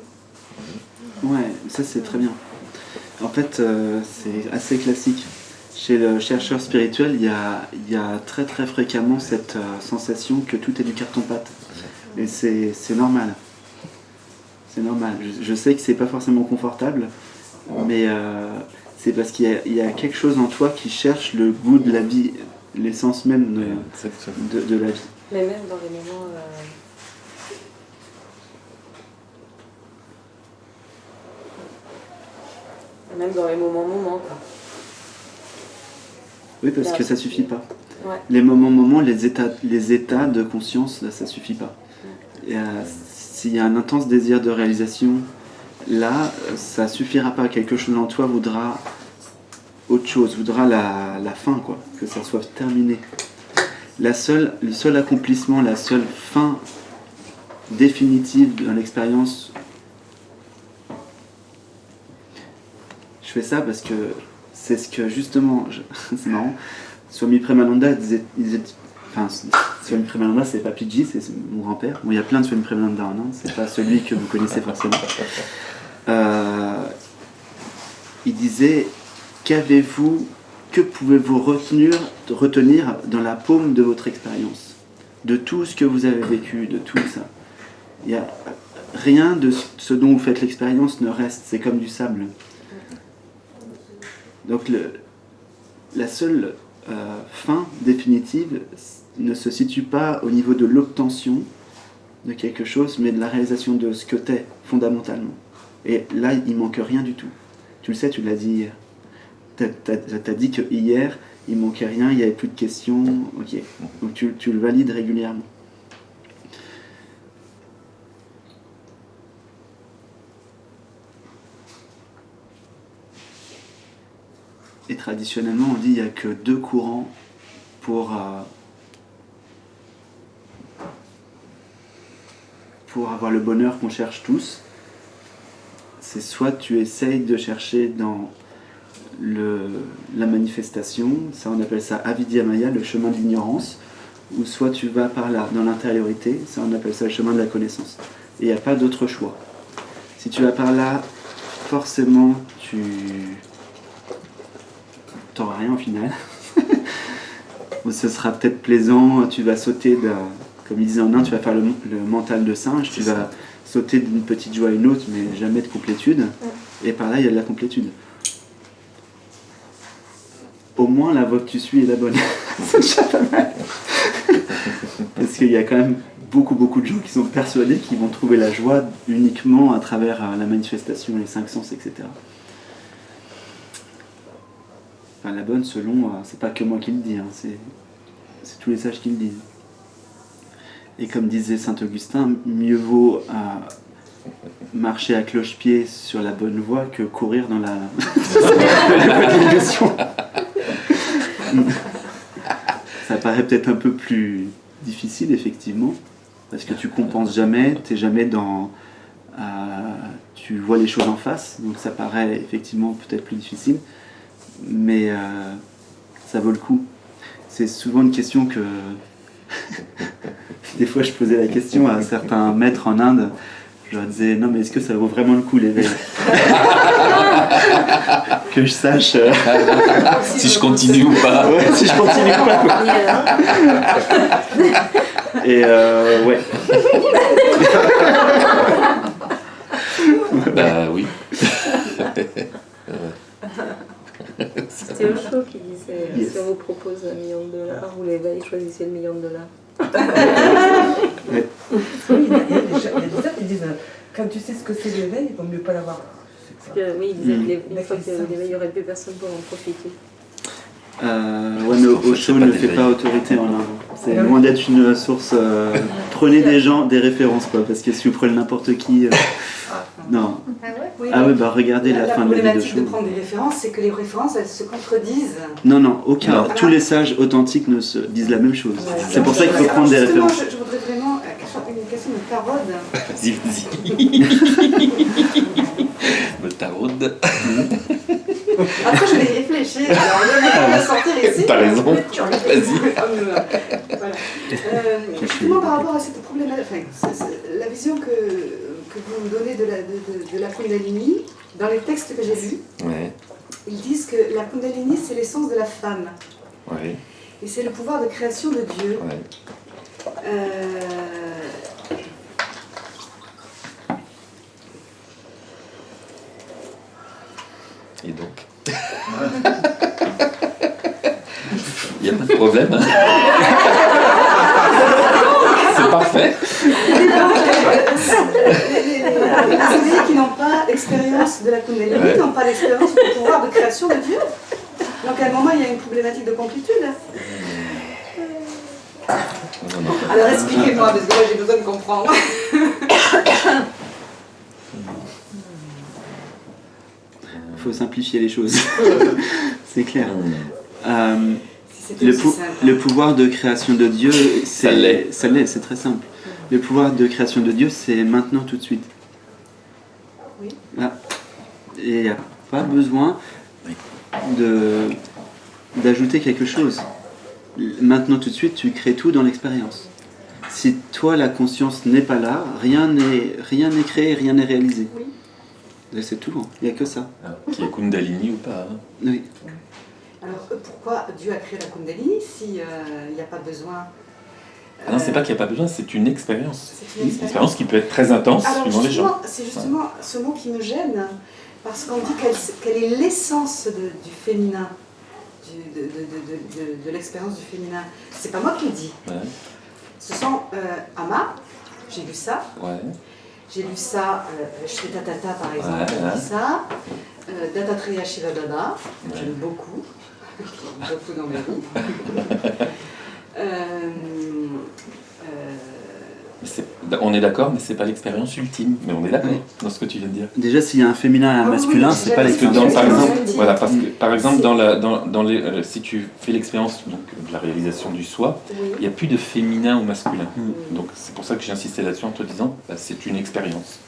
A: Ouais, ça c'est très bien. En fait, c'est assez classique. Chez le chercheur spirituel, il y a très très fréquemment cette sensation que tout est du carton-pâte. Et c'est normal. C'est normal. Je sais que c'est pas forcément confortable, mais c'est parce qu'il y a quelque chose en toi qui cherche le goût de la vie, l'essence même de la vie.
H: Mais même dans les moments... Même dans les moments, quoi.
A: Oui, parce que ça suffit pas.
H: Ouais.
A: Les moments, les états de conscience, là, ça suffit pas. S'il y a un intense désir de réalisation, là, ça suffira pas. Quelque chose en toi voudra autre chose, voudra la fin, quoi, que ça soit terminé. Le seul accomplissement, la seule fin définitive dans l'expérience. Je fais ça parce que c'est ce que justement, c'est marrant, Swami Premananda disait enfin, Swami Premananda c'est Papiji, c'est mon grand-père. Bon, il y a plein de Swami Premananda en Inde, c'est pas celui que vous connaissez forcément. Il disait, que pouvez-vous retenir dans la paume de votre expérience, de tout ce que vous avez vécu, de tout ça. Il y a rien de ce dont vous faites l'expérience ne reste, c'est comme du sable. Donc la seule fin définitive ne se situe pas au niveau de l'obtention de quelque chose, mais de la réalisation de ce que t'es, fondamentalement. Et là, il manque rien du tout. Tu le sais, tu l'as dit hier. T'as dit que hier, il manquait rien, il n'y avait plus de questions. Ok. Donc tu le valides régulièrement. Et traditionnellement, on dit qu'il n'y a que deux courants pour avoir le bonheur qu'on cherche tous. c'est soit tu essayes de chercher dans la manifestation, ça on appelle ça avidya-maya, le chemin de l'ignorance, ou soit tu vas par là, dans l'intériorité, ça on appelle ça le chemin de la connaissance. Et il n'y a pas d'autre choix. Si tu vas par là, forcément tu n'auras rien au final. Ou ce sera peut-être plaisant, tu vas sauter, comme il disait en Inde, tu vas faire le mental de singe, tu vas sauter d'une petite joie à une autre, mais jamais de complétude. Et par là, il y a de la complétude. Au moins, la voie que tu suis est la bonne. C'est déjà pas mal. Parce qu'il y a quand même beaucoup de gens qui sont persuadés qu'ils vont trouver la joie uniquement à travers la manifestation, les 5 sens, etc. Enfin, la bonne, selon, c'est pas que moi qui le dis, hein, c'est tous les sages qui le disent. Et comme disait saint Augustin, mieux vaut marcher à cloche-pied sur la bonne voie que courir dans la bonne direction. Ça paraît peut-être un peu plus difficile, effectivement, parce que tu compenses jamais, t'es jamais dans... tu vois les choses en face, donc ça paraît effectivement peut-être plus difficile, mais ça vaut le coup. C'est souvent une question que... Des fois, je posais la question à certains maîtres en Inde. Je leur disais, non, mais est-ce que ça vaut vraiment le coup, l'éveil? Que je sache...
B: si je continue ou pas.
A: Ouais, si je continue ou pas, quoi. Et ouais.
B: Bah oui.
D: C'était Osho qui disait
A: Yes.
D: si on vous propose $1 million, vous l'éveil, choisissez le $1 million.
A: Ouais.
F: Oui, il y a des gens qui disent quand tu sais ce que c'est l'éveil, il vaut mieux pas l'avoir.
D: Parce que, oui, il disait
A: Mm.
D: qu'une fois que l'éveil, il n'y aurait plus personne pour en profiter.
A: Ouais, mais Osho ne fait pas autorité en Inde. C'est loin d'être une source. Prenez des références, quoi, parce que si vous prenez n'importe qui. Non.
C: Oui,
A: Ah ouais, bah regardez la fin de la vie
C: problématique de
A: d'Osho.
C: prendre des références, c'est que les références, elles se contredisent.
A: Non, aucun.
C: Non.
A: Tous les sages authentiques ne se disent la même chose.
C: Ouais.
A: C'est pour ça qu'il faut prendre des
C: Justement,
A: références.
C: je voudrais vraiment une question de tarode.
B: Vas-y. Le taraude.
C: Après, je vais y réfléchir. Alors, je vais pas la sortir ici.
B: T'as raison.
C: Vas-y. Voilà. Justement, par rapport à cette problématique, la vision que vous me donnez de la Kundalini, dans les textes que j'ai lus,
B: Ouais.
C: ils disent que la Kundalini, c'est l'essence de la femme.
B: Ouais.
C: Et c'est le pouvoir de création de Dieu.
B: Ouais. Et donc il n'y a pas de problème. Hein. C'est parfait.
C: Les éveillés qui n'ont pas l'expérience de la Kundalini n'ont pas l'expérience du pouvoir de création de Dieu. Donc à un moment, il y a une problématique de complétude.
B: Non.
C: Alors expliquez-moi, parce que moi j'ai besoin de comprendre.
A: Il faut simplifier les choses. C'est clair.
C: Si c'était
A: Le,
C: aussi
A: pou-
C: simple.
A: le pouvoir de création de Dieu,
B: Ça l'est.
A: C'est très simple. Le pouvoir de création de Dieu, c'est maintenant tout de suite.
C: Oui.
A: Là. Et il n'y a pas besoin d'ajouter quelque chose. Maintenant tout de suite, tu crées tout dans l'expérience. Si toi, la conscience n'est pas là, rien n'est créé, rien n'est réalisé.
C: Oui.
A: Et c'est tout, il n'y a que ça.
B: Alors, qui est Kundalini ou pas hein.
A: Oui.
C: Alors pourquoi Dieu a créé la Kundalini s'il n'y a pas besoin
B: Ah non, c'est pas qu'il n'y a pas besoin, c'est une expérience.
C: C'est une
B: expérience qui peut être très intense
C: Alors
B: suivant les gens.
C: justement, c'est justement ce mot qui me gêne, parce qu'on dit qu'elle est l'essence du féminin, de l'expérience du féminin. C'est pas moi qui le dis.
B: Ouais.
C: Ce sont Ama, j'ai lu ça.
B: Ouais.
C: J'ai lu ça chez Tatata par exemple,
B: Ouais,
C: j'ai
B: ouais.
C: lu ça. Dattatreya Shivadana, que
B: Ouais.
C: j'aime beaucoup, beaucoup dans ma vie.
B: On est d'accord, mais c'est pas l'expérience ultime. Mais on est d'accord
A: Oui.
B: dans ce que tu viens de dire.
A: Déjà, s'il y a un féminin et un
C: Ah oui,
A: masculin,
C: oui,
A: c'est pas
C: j'avais
B: Parce que
A: l'expérience.
B: par
C: L'expérience
B: exemple,
C: ultime.
B: voilà, parce que par exemple
C: C'est-
B: dans les, si tu fais l'expérience donc de la réalisation du soi,
C: Oui.
B: il n'y a plus de féminin ou masculin. Donc c'est pour ça que j'ai insisté là-dessus en te disant, bah, c'est une expérience.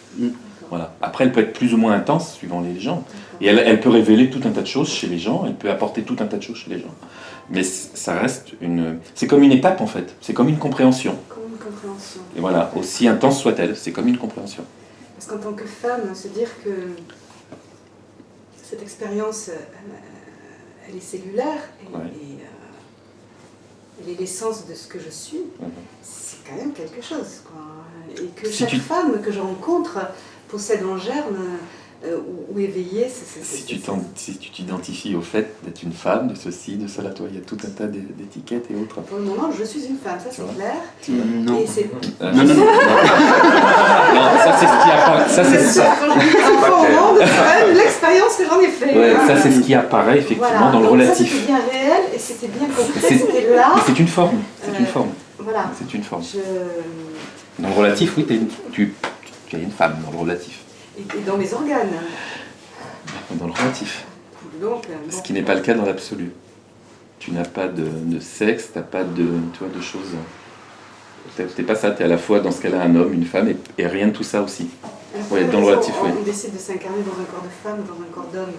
B: Voilà. Après, elle peut être plus ou moins intense suivant les gens. Et elle peut révéler tout un tas de choses chez les gens, elle peut apporter tout un tas de choses chez les gens. Mais ça reste une... C'est comme une étape en fait, c'est comme une compréhension.
C: Comme une compréhension.
B: Et voilà, aussi intense soit-elle, c'est comme une compréhension.
C: Parce qu'en tant que femme, se dire que cette expérience, elle est cellulaire, elle est l'essence de ce que je suis, c'est quand même quelque chose, quoi. Et que
B: Si
C: chaque
B: tu-
C: femme que je rencontre possède en germe ou éveillée,
B: Si tu t'identifies au fait d'être une femme, de ceci, de cela, toi, il y a tout un tas d'étiquettes et autres.
C: Pour le moment, je suis une femme, ça
B: Tu
C: c'est
B: vois.
C: clair.
A: Non.
C: Et c'est...
B: Non, ça c'est ce qui apparaît. Ça, c'est
C: Bien sûr,
B: ça.
C: quand j'ai mis des enfants au monde, c'est quand même l'expérience que j'en ai fait.
B: Ouais, ça c'est ce qui apparaît effectivement
C: Voilà.
B: dans le
C: Donc
B: relatif.
C: ça, c'était bien réel et c'était bien concret,
B: C'est-
C: c'était là.
B: Mais c'est une forme. C'est une forme.
C: Voilà.
B: C'est une forme.
C: Je...
B: Dans le relatif, oui, tu es une femme dans le relatif.
C: Et dans mes organes.
B: Dans le relatif.
C: Donc,
B: Ce
C: bon.
B: qui n'est pas le cas dans l'absolu. Tu n'as pas de sexe, tu n'as pas de choses. T'es pas ça, tu es à la fois dans ce cas-là un homme, une femme et rien de tout ça aussi. Ouais, dans le relatif, oui.
C: On décide de s'incarner dans un corps de femme, dans un corps d'homme.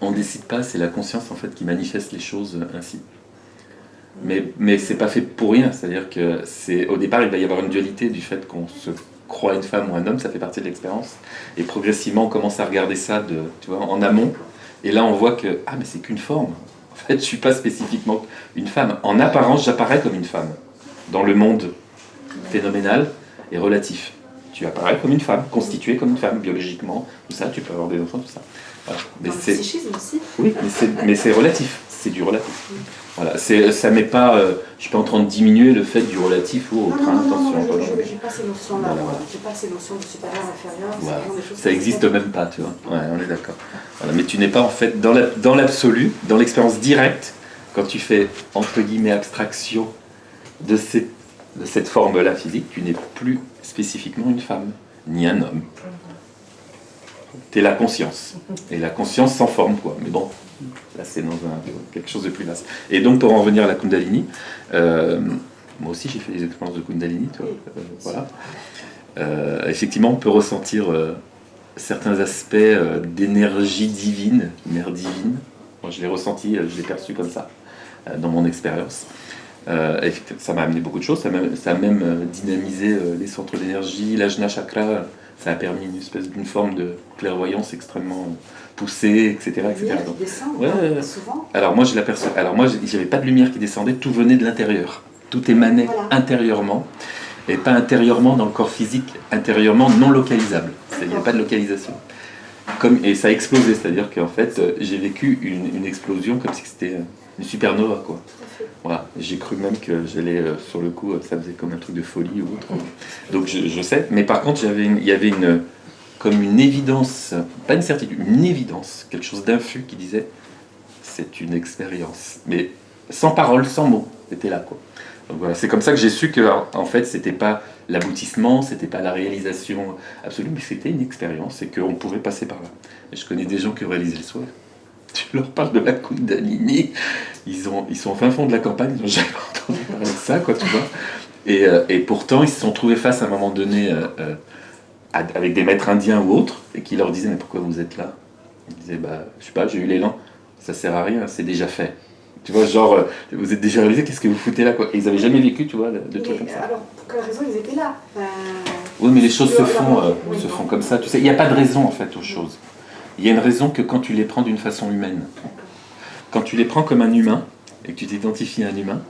B: On ne décide pas, c'est la conscience en fait qui manifeste les choses ainsi. Mais c'est pas fait pour rien, c'est-à-dire que au départ il va y avoir une dualité du fait qu'on se croit une femme ou un homme, ça fait partie de l'expérience. Et progressivement on commence à regarder ça tu vois, en amont. Et là on voit que mais c'est qu'une forme. En fait je suis pas spécifiquement une femme. En apparence j'apparais comme une femme dans le monde phénoménal et relatif. Tu apparais comme une femme, constituée comme une femme biologiquement, tout ça, tu peux avoir des enfants, tout ça. Voilà. Mais
C: Dans le
B: c'est
C: psychisme aussi.
B: oui, mais c'est relatif, c'est du relatif. Voilà, ça met pas, je suis pas en train de diminuer le fait du relatif ou autre,
C: Non,
B: attention. voilà.
C: j'ai pas ces notions-là.
B: Voilà,
C: moi.
B: voilà.
C: J'ai pas ces notions de supérieur, inférieur. c'est
B: Voilà.
C: vraiment des choses
B: Ça
C: qui
B: existe
C: se
B: même pas, tu vois. Ouais, on est d'accord. Voilà, mais tu n'es pas en fait dans l'absolu, dans l'expérience directe, quand tu fais entre guillemets abstraction de cette forme-là physique, tu n'es plus spécifiquement une femme, ni un homme. Tu es la conscience. Et la conscience sans forme, quoi. Mais bon, là c'est dans quelque chose de plus vaste. Et donc pour en revenir à la Kundalini, moi aussi j'ai fait des expériences de Kundalini, tu vois. Voilà. Effectivement, on peut ressentir certains aspects d'énergie divine, mère divine. Moi je l'ai ressenti, je l'ai perçu comme ça, dans mon expérience. Ça m'a amené beaucoup de choses, ça a même dynamisé les centres d'énergie, l'ajna chakra, ça a permis une espèce d'une forme de clairvoyance extrêmement poussée, etc. etc.
C: lumière
B: Donc,
C: qui descend,
B: ouais,
C: souvent.
B: alors moi je l'aperçois. Alors moi j'avais pas de lumière qui descendait, tout venait de l'intérieur, tout émanait
C: Voilà.
B: intérieurement et pas intérieurement dans le corps physique, intérieurement non localisable. Il n'y a pas de localisation. Et ça a explosé, c'est-à-dire qu'en fait j'ai vécu une explosion comme si c'était une supernova, quoi. Voilà, j'ai cru même que j'allais, sur le coup, ça faisait comme un truc de folie ou autre. Donc je sais, mais par contre, il y avait comme une évidence, pas une certitude, une évidence, quelque chose d'infus qui disait c'est une expérience. Mais sans parole, sans mots, c'était là, quoi. Donc voilà, c'est comme ça que j'ai su que en fait, c'était pas l'aboutissement, c'était pas la réalisation absolue, mais c'était une expérience et qu'on pouvait passer par là. Et je connais des gens qui ont réalisé le souhait. Tu leur parles de la Kundalini, ils sont au fin fond de la campagne, ils n'ont jamais entendu parler de ça, quoi, tu vois. Et pourtant, ils se sont trouvés face à un moment donné avec des maîtres indiens ou autres, et qui leur disaient, mais pourquoi vous êtes là? Ils disaient, je sais pas, j'ai eu l'élan, ça sert à rien, c'est déjà fait. Tu vois, genre, vous êtes déjà réalisé, qu'est-ce que vous foutez là, quoi? Et ils n'avaient jamais vécu, tu vois, de trucs comme ça.
C: Alors, pour quelle raison ils étaient là?
B: Oui, mais les choses se font
C: Oui.
B: comme ça, tu sais, il n'y a pas de raison, en fait, aux choses. Il y a une raison que quand tu les prends d'une façon humaine. Quand tu les prends comme un humain, et que tu t'identifies à un humain,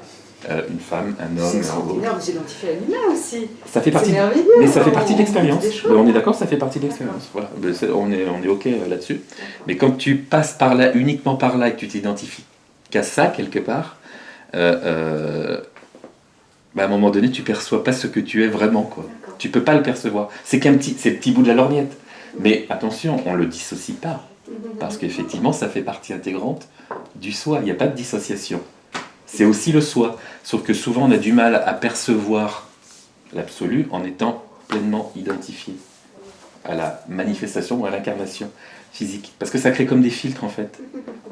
B: une femme, un
C: C'est
B: homme, un autre,
C: extraordinaire de s'identifier à l'humain aussi.
B: ça fait partie,
C: C'est merveilleux.
B: mais ça fait partie de
C: On
B: l'expérience.
C: dit des choses.
B: On est d'accord, ça fait partie de l'expérience. Voilà. On est ok là-dessus. Mais quand tu passes par là, uniquement par là, et que tu t'identifies qu'à ça quelque part, à un moment donné, tu perçois pas ce que tu es vraiment, quoi. Tu peux pas le percevoir. C'est le petit bout de la lorgnette. Mais attention, on le dissocie pas, parce qu'effectivement, ça fait partie intégrante du soi. Il n'y a pas de dissociation. C'est aussi le soi. Sauf que souvent, on a du mal à percevoir l'absolu en étant pleinement identifié à la manifestation ou à l'incarnation physique. Parce que ça crée comme des filtres, en fait.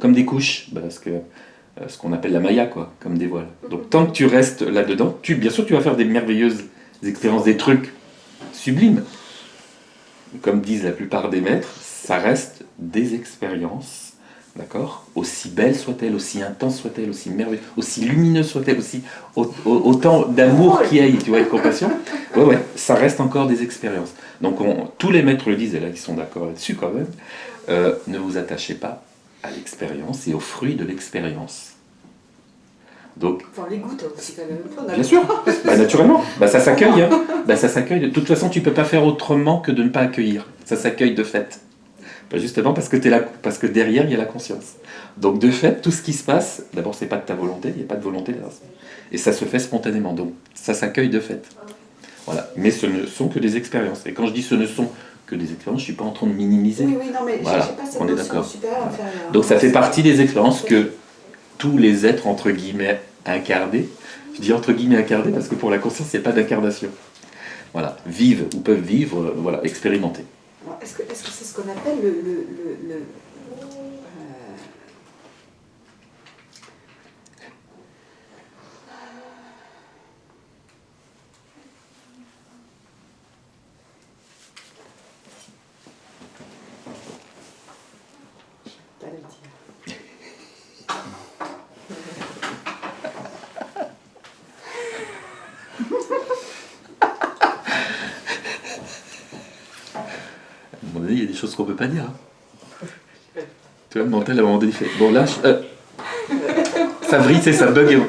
B: Comme des couches. Parce que ce qu'on appelle la maya, quoi, comme des voiles. Donc, tant que tu restes là-dedans, bien sûr, tu vas faire des merveilleuses expériences, des trucs sublimes. comme disent la plupart des maîtres, ça reste des expériences, d'accord? Aussi belles soient-elles, aussi intenses soient-elles, aussi merveilleuses, aussi lumineuses soient-elles, aussi autant d'amour qu'il y ait, tu vois, et de compassion. Ouais, ça reste encore des expériences. Donc tous les maîtres le disent, et là ils sont d'accord là-dessus quand même, ne vous attachez pas à l'expérience et aux fruits de l'expérience. Donc,
C: Enfin, les gouttes aussi, quand même.
B: bien sûr, naturellement, ça s'accueille. Hein. Ça s'accueille. De toute façon, tu ne peux pas faire autrement que de ne pas accueillir. Ça s'accueille de fait. Justement parce que derrière, il y a la conscience. Donc de fait, tout ce qui se passe, d'abord, c'est pas de ta volonté, il n'y a pas de volonté derrière ça. Et ça se fait spontanément. Donc ça s'accueille de fait. Voilà. Mais ce ne sont que des expériences. Et quand je dis ce ne sont que des expériences, je ne suis pas en train de minimiser.
C: Oui, non, mais
B: voilà.
C: j'ai pas cette
B: On est
C: notion
B: d'accord.
C: supérieure inférieure.
B: Donc ça fait partie des expériences que tous les êtres, entre guillemets, incarnés, je dis entre guillemets incarnés parce que pour la conscience, il n'y a pas d'incarnation. Voilà, vivent ou peuvent vivre, voilà, expérimenter.
C: Alors, est-ce que c'est ce qu'on appelle pas le dire.
B: À un moment donné, il y a des choses qu'on ne peut pas dire. Hein. Tu vois, mental, à un moment donné, il fait bon, là, ça vrille, c'est ça bug.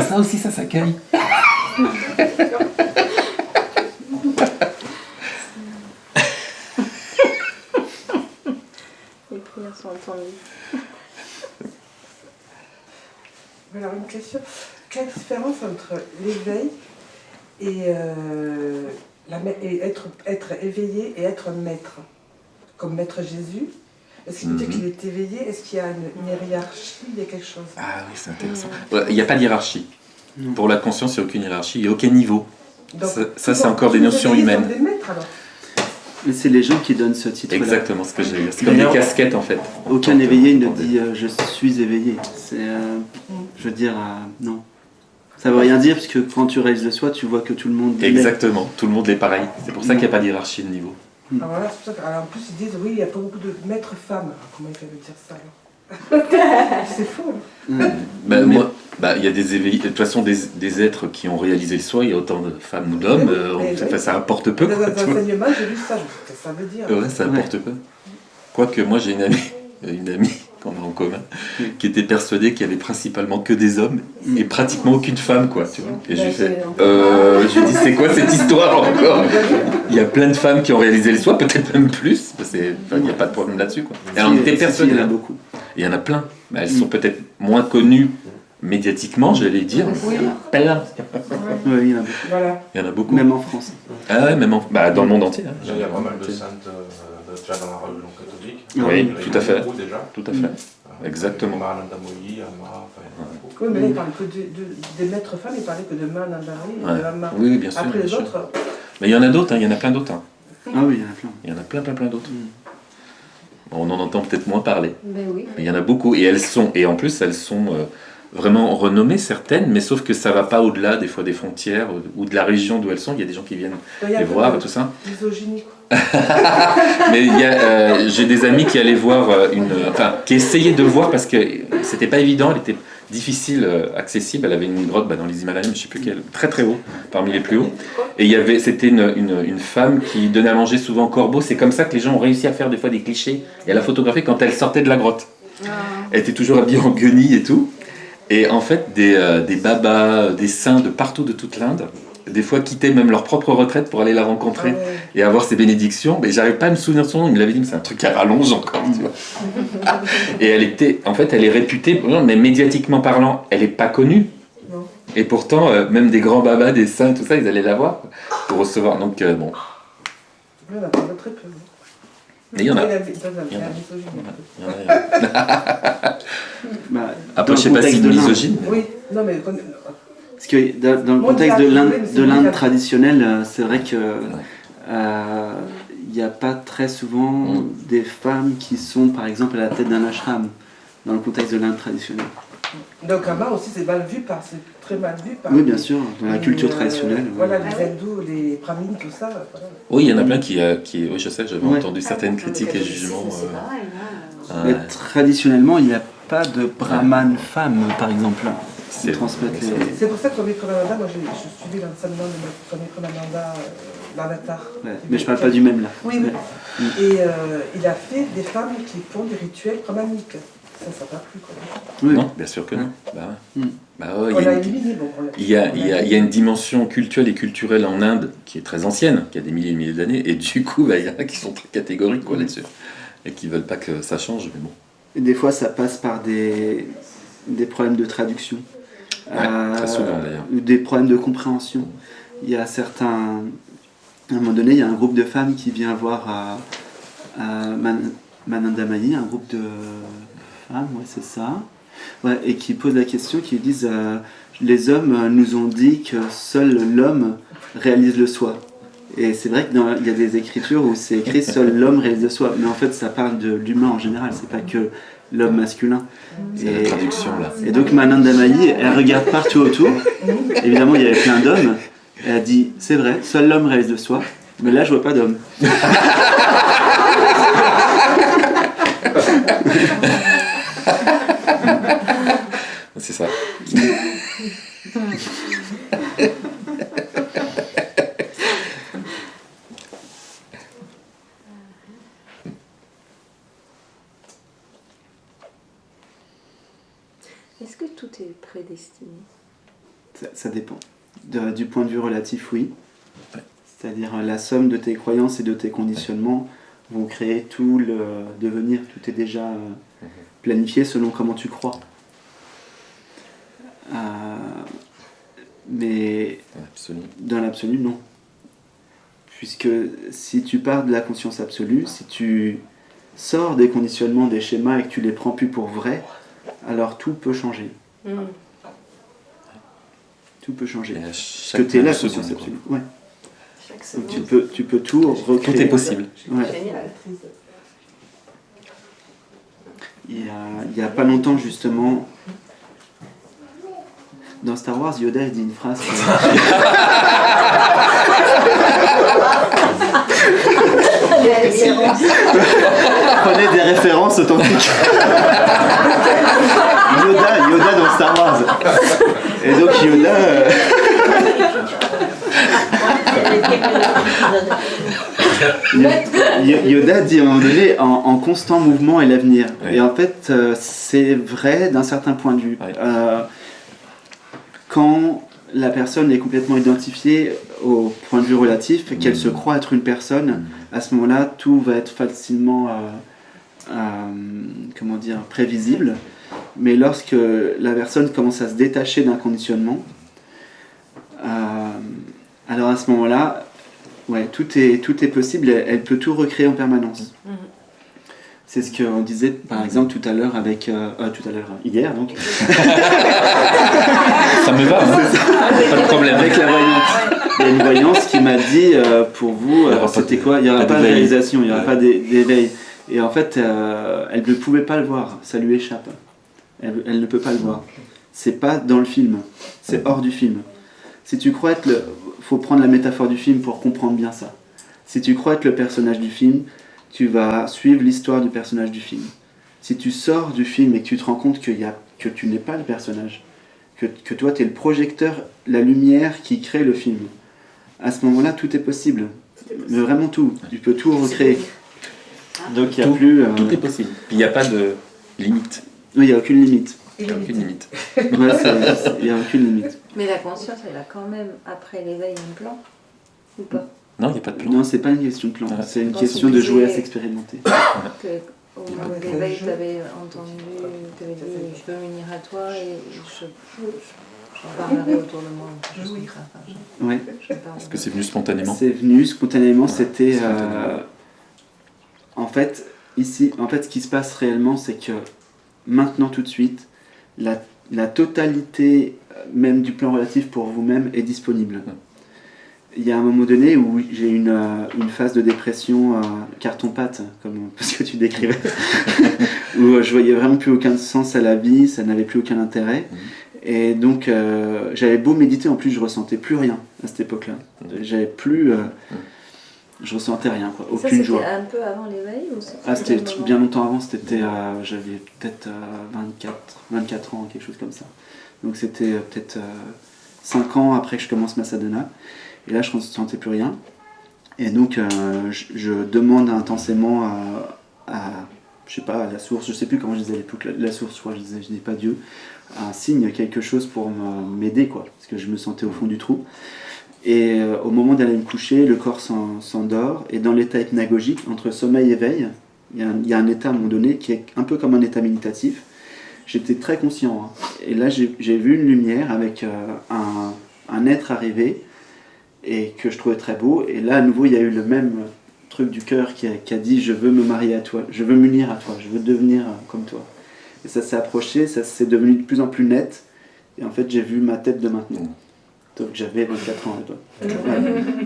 B: Ça aussi, ça s'accueille.
D: Les prières sont entendues.
F: Alors une question, quelle différence entre l'éveil et, être éveillé et être maître? Comme maître Jésus, est-ce qu'il nous dit qu'il est éveillé? Est-ce qu'il y a une hiérarchie? Il y a quelque chose?
B: Ah oui, c'est intéressant. Il n'y a pas de hiérarchie. Pour la conscience, il n'y a aucune hiérarchie, il n'y a aucun niveau.
F: Donc,
B: ça c'est encore des notions humaines.
F: Des maîtres, alors.
A: Mais c'est les gens qui donnent ce titre-là.
B: Exactement ce que j'ai dit. C'est comme des casquettes en fait.
A: Aucun éveillé ne dit je suis éveillé. C'est, je veux dire, non. Ça veut rien dire parce que quand tu réalises le soi, tu vois que tout le monde.
B: Exactement, tout le monde est pareil. C'est pour ça qu'il n'y a pas de hiérarchie de niveau.
F: Alors voilà, c'est pour ça alors, en plus ils disent oui, il n'y a pas beaucoup de maîtres femmes. Alors, comment ils peuvent dire ça alors? C'est faux.
B: Il y a des éveillés, de toute façon des êtres qui ont réalisé le soi, il y a autant de femmes ou d'hommes, ça importe peu.
F: Dans
B: Quoi,
F: l'enseignement, j'ai lu ça, je sais ce que ça veut dire.
B: Ouais, ça importe peu. Quoique moi j'ai une amie qu'on a en commun, qui était persuadée qu'il y avait principalement que des hommes et pratiquement aucune femme, quoi, tu vois. Et je lui dis c'est quoi cette histoire encore? Il y a plein de femmes qui ont réalisé le soi, peut-être même plus, il n'y a pas de problème là-dessus, quoi. Et elle en était persuadée.
A: Il y en a beaucoup.
B: Il y en a plein, mais elles sont peut-être moins connues médiatiquement, j'allais dire.
F: Oui.
B: Il y en a plein.
A: Oui, il y en a beaucoup.
F: Voilà.
B: Il y en a beaucoup.
A: Même en France.
B: Ah ouais, même dans le monde entier. Hein.
J: Il y a pas mal de saintes déjà dans la religion catholique.
B: Oui,
J: Il y en a
B: tout à fait.
J: beaucoup déjà.
B: Tout à fait. Exactement.
J: Mahananda Moyi, Amma,
F: Oui, mais là, il parlait que des maîtres femmes, il parlait que de Manandari et de Amma.
B: Oui, bien sûr.
F: Après
B: bien
F: les
B: sûr.
F: autres.
B: Mais il y en a d'autres, il y en a plein d'autres. Hein.
A: Ah oui, il y en a plein.
B: Il y en a plein d'autres. Bon, on en entend peut-être moins parler.
D: Ben oui.
B: Mais il y en a beaucoup. Et en plus, elles sont vraiment renommées, certaines, mais sauf que ça va pas au-delà des fois des frontières ou de la région d'où elles sont. Il y a des gens qui viennent les voir et tout ça.
F: Misogynie, quoi.
B: Mais j'ai des amis qui allaient voir qui essayaient de voir parce que c'était pas évident, elle était difficile, accessible. Elle avait une grotte dans les Himalayas, mais je sais plus quelle, très très haut, parmi les plus hauts. Et c'était une femme qui donnait à manger souvent au corbeau. C'est comme ça que les gens ont réussi à faire des fois des clichés et à la photographier quand elle sortait de la grotte. Elle était toujours habillée en guenille et tout. Et en fait, des babas, des saints de partout de toute l'Inde, des fois quittaient même leur propre retraite pour aller la rencontrer et avoir ses bénédictions. Mais j'arrive pas à me souvenir de son nom, il me l'avait dit, mais c'est un truc à rallonge encore, tu vois. Et elle est réputée, mais médiatiquement parlant, elle est pas connue.
F: Non.
B: Et pourtant, même des grands babas, des saints, tout ça, ils allaient la voir pour recevoir. Donc, bon.
F: Il y en a pas très peu.
B: Mais il y en a. Après, je sais pas si misogyne.
F: Oui, non mais...
A: Parce que dans le contexte de l'Inde traditionnelle, c'est vrai que il n'y a pas très souvent des femmes qui sont par exemple à la tête d'un ashram dans le contexte de l'Inde traditionnelle.
F: Donc là-bas aussi, c'est mal vu c'est très mal vu par.
A: Oui, bien sûr, dans la culture traditionnelle.
F: Voilà,
A: ouais.
F: les hindous, les brahmines, tout ça. Voilà.
B: Oui, il y en a plein qui oui, je sais, j'avais
A: Ouais.
B: entendu certaines critiques et jugements.
C: C'est pareil, hein.
A: Mais traditionnellement, il n'y a pas de brahman femme, par exemple,
B: C'est
A: qui transmettent les...
F: C'est pour ça que Swami Premananda, moi je suivais l'enseignement de notre Swami Premananda l'Avatar.
A: Ouais, mais je parle pas du même là.
F: Oui, oui.
A: Ouais.
F: Et il a fait des femmes qui font des rituels brahmaniques. Ça t'a plu quoi.
A: Oui.
B: Non, bien sûr que non. Bah ouais.
A: Mm.
B: Bah ouais,
F: On
B: il y a
F: l'a
B: une-
F: éliminé, bon.
B: il y a une dimension culturelle et culturelle en Inde qui est très ancienne, qui a des milliers et des milliers d'années, et du coup, bah, il y en a qui sont très catégoriques quoi, là-dessus, et qui veulent pas que ça change, mais bon.
A: Et des fois, ça passe par des problèmes de traduction.
B: Très souvent, d'ailleurs.
A: Ou des problèmes de compréhension. Il y a certains... À un moment donné, il y a un groupe de femmes qui vient voir Manandamayi, un groupe de femmes, ouais, c'est ça. Ouais, et qui posent la question, qui disent les hommes nous ont dit que seul l'homme réalise le soi. Et c'est vrai qu'il y a des écritures où c'est écrit seul l'homme réalise le soi. Mais en fait, ça parle de l'humain en général, c'est pas que l'homme masculin.
B: C'est la traduction là.
A: Et donc Manandamayi, elle regarde partout autour. Évidemment, il y avait plein d'hommes. Elle a dit, c'est vrai, seul l'homme réalise le soi. Mais là, je vois pas d'homme.
B: C'est ça.
H: Est-ce que tout est prédestiné?
A: Ça dépend. Du point de vue relatif, oui. C'est-à-dire la somme de tes croyances et de tes conditionnements vont créer tout le devenir. Tout est déjà planifié selon comment tu crois. Mais
B: Absolument.
A: dans l'absolu, non. Puisque si tu pars de la conscience absolue, si tu sors des conditionnements, des schémas et que tu les prends plus pour vrai, alors tout peut changer. Tout peut changer.
B: Et à
A: Parce
B: chaque
A: que tu es la
B: seconde,
A: conscience
B: quoi.
A: absolue. Ouais.
C: Chaque
A: Donc
C: seconde.
A: tu peux tout recréer.
B: Tout est possible.
A: Ouais.
C: Génial.
A: Il y a pas longtemps, justement, dans Star Wars, Yoda il dit une phrase. Prenez des références authentiques. Yoda dans Star Wars. Et donc Yoda. Yoda dit à un moment donné en constant mouvement est l'avenir.
B: Ouais.
A: Et en fait, c'est vrai d'un certain point de vue.
B: Ouais.
A: Quand la personne est complètement identifiée au point de vue relatif et qu'elle se croit être une personne, à ce moment-là, tout va être facilement comment dire, prévisible. Mais lorsque la personne commence à se détacher d'un conditionnement, alors à ce moment-là, ouais, tout est possible, elle peut tout recréer en permanence. C'est ce qu'on disait par exemple tout à l'heure avec... hier donc.
B: Ça me va, hein. Pas de problème.
A: Avec la voyante. Il y a une voyante qui m'a dit, pour vous,
B: Il y aura pas
A: c'était
B: de-
A: quoi? Il n'y aura
B: pas
A: pas de
B: d'éveil.
A: réalisation, il n'y aura
B: Ouais.
A: pas d'éveil. Et en fait, elle ne pouvait pas le voir, ça lui échappe. Elle ne peut pas le voir. C'est pas dans le film, c'est hors du film. Si tu crois être faut prendre la métaphore du film pour comprendre bien ça. Si tu crois être le personnage du film, tu vas suivre l'histoire du personnage du film. Si tu sors du film et que tu te rends compte que tu n'es pas le personnage, que toi tu es le projecteur, la lumière qui crée le film, à ce moment-là tout est possible. Mais vraiment tout. Tu peux tout recréer. Donc il n'y a plus...
B: Tout est possible. Puis il n'y a pas de limite.
A: Oui, il n'y a aucune limite.
B: Il n'y a aucune limite.
A: Ouais, il n'y a aucune limite.
H: Mais la conscience, elle a quand même, après l'éveil, un plan? Ou pas?
B: Non, il n'y a pas de plan.
A: Non, c'est pas une question de plan,
B: Ouais.
A: c'est une
H: Dans
A: question
H: ce
A: de
H: que
A: jouer à
H: c'est-
A: s'expérimenter.
H: Au moment de l'éveil, tu avais entendu, tu avais dit je veux m'unir à toi et j'en parlerai autour de moi. Quelque chose comme ça. Enfin,
A: Ouais.
H: je parle.
B: Parce que c'est venu spontanément.
A: C'est venu spontanément, c'était...
B: Spontanément.
A: En fait, ici, ce qui se passe réellement, c'est que maintenant, tout de suite, la totalité même du plan relatif pour vous-même est disponible. Il y a un moment donné où j'ai une phase de dépression carton-pâte, comme ce que tu décrivais, où je voyais vraiment plus aucun sens à la vie, ça n'avait plus aucun intérêt. Et donc j'avais beau méditer, en plus je ressentais plus rien à cette époque-là. J'avais plus, je ressentais rien, quoi,
D: Ça,
A: aucune joie.
D: c'était un peu avant l'éveil ou
A: C'était
D: le moment
A: bien longtemps avant, j'avais peut-être 24 ans, quelque chose comme ça. Donc c'était peut-être 5 ans après que je commence ma sadhana. Et là je ne ressentais plus rien. Et donc je demande intensément je sais pas, à la source, je sais plus comment je disais à l'époque, la source, je crois, je dis pas Dieu, un signe, quelque chose pour m'aider, quoi, parce que je me sentais au fond du trou. Et au moment d'aller me coucher, le corps s'endort, et dans l'état hypnagogique, entre sommeil et éveil, il y a un état à un moment donné qui est un peu comme un état méditatif. J'étais très conscient, hein. Et là j'ai vu une lumière avec un être arrivé, et que je trouvais très beau, et là à nouveau il y a eu le même truc du cœur qui a dit je veux me marier à toi, je veux m'unir à toi, je veux devenir comme toi. Et ça s'est approché, ça s'est devenu de plus en plus net, et en fait j'ai vu ma tête de maintenant. Donc j'avais 24 ans, toi.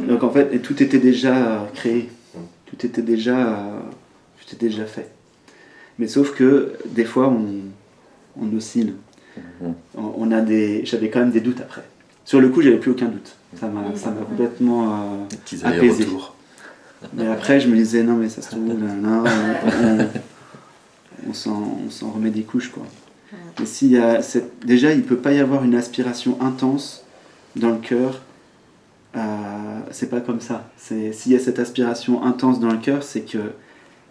A: Donc en fait, et tout était déjà créé, tout était déjà fait. Mais sauf que des fois on oscille, j'avais quand même des doutes après. Sur le coup j'avais plus aucun doute, ça m'a complètement apaisé. Mais après, je me disais, non, mais ça se trouve, on s'en remet des couches, quoi. Mais déjà, il ne peut pas y avoir une aspiration intense dans le cœur. C'est pas comme ça. S'il y a cette aspiration intense dans le cœur, c'est que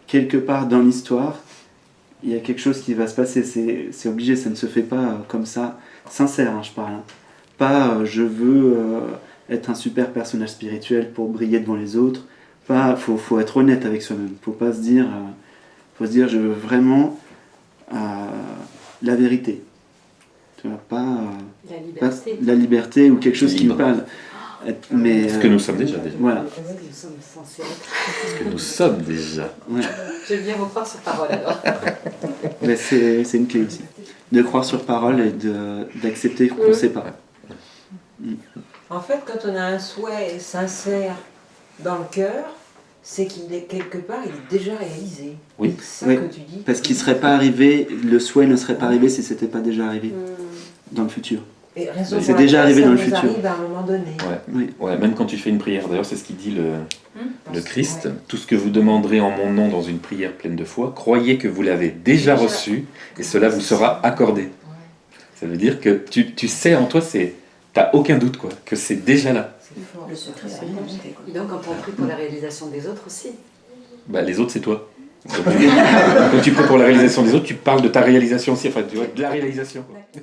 A: quelque part dans l'histoire, il y a quelque chose qui va se passer. C'est obligé, ça ne se fait pas comme ça. Sincère, hein, je parle. Hein. Pas je veux être un super personnage spirituel pour briller devant les autres. Faut être honnête avec soi-même. Faut se dire je veux vraiment la vérité. Tu vois, pas la liberté ou quelque chose qui me parle. Mais,
B: ce que nous sommes déjà.
A: Voilà.
C: Nous sommes censés être.
B: Ce que nous sommes déjà.
A: Ouais.
C: Je vais bien vous croire sur parole alors.
A: Mais c'est une clé aussi. De croire sur parole et d'accepter qu'on ne sait pas.
K: En fait, quand on a un souhait sincère dans le cœur, c'est qu'il est quelque part, il est déjà réalisé.
B: Oui.
K: C'est ça
A: Oui.
K: que tu dis.
A: Parce qu'il serait pas arrivé, le souhait ne serait pas arrivé si c'était pas déjà arrivé dans le futur.
K: Et raison
A: C'est
K: pour
A: déjà
K: laquelle
A: arrivé
K: ça
A: dans le
K: nous
A: futur.
K: arrive à un moment donné.
A: Oui.
B: Ouais, même quand tu fais une prière, d'ailleurs c'est ce qu'il dit le Christ, tout ce que vous demanderez en mon nom dans une prière pleine de foi, croyez que vous l'avez déjà reçu et cela vous sera accordé. Ça veut dire que tu sais en toi, t'as aucun doute quoi, que c'est déjà là.
K: Le secret, c'est
C: Et donc quand on prie pour la réalisation des autres aussi.
B: Bah, les autres c'est toi. Quand tu pries pour la réalisation des autres, tu parles de ta réalisation aussi, enfin tu vois, de la réalisation. Quoi.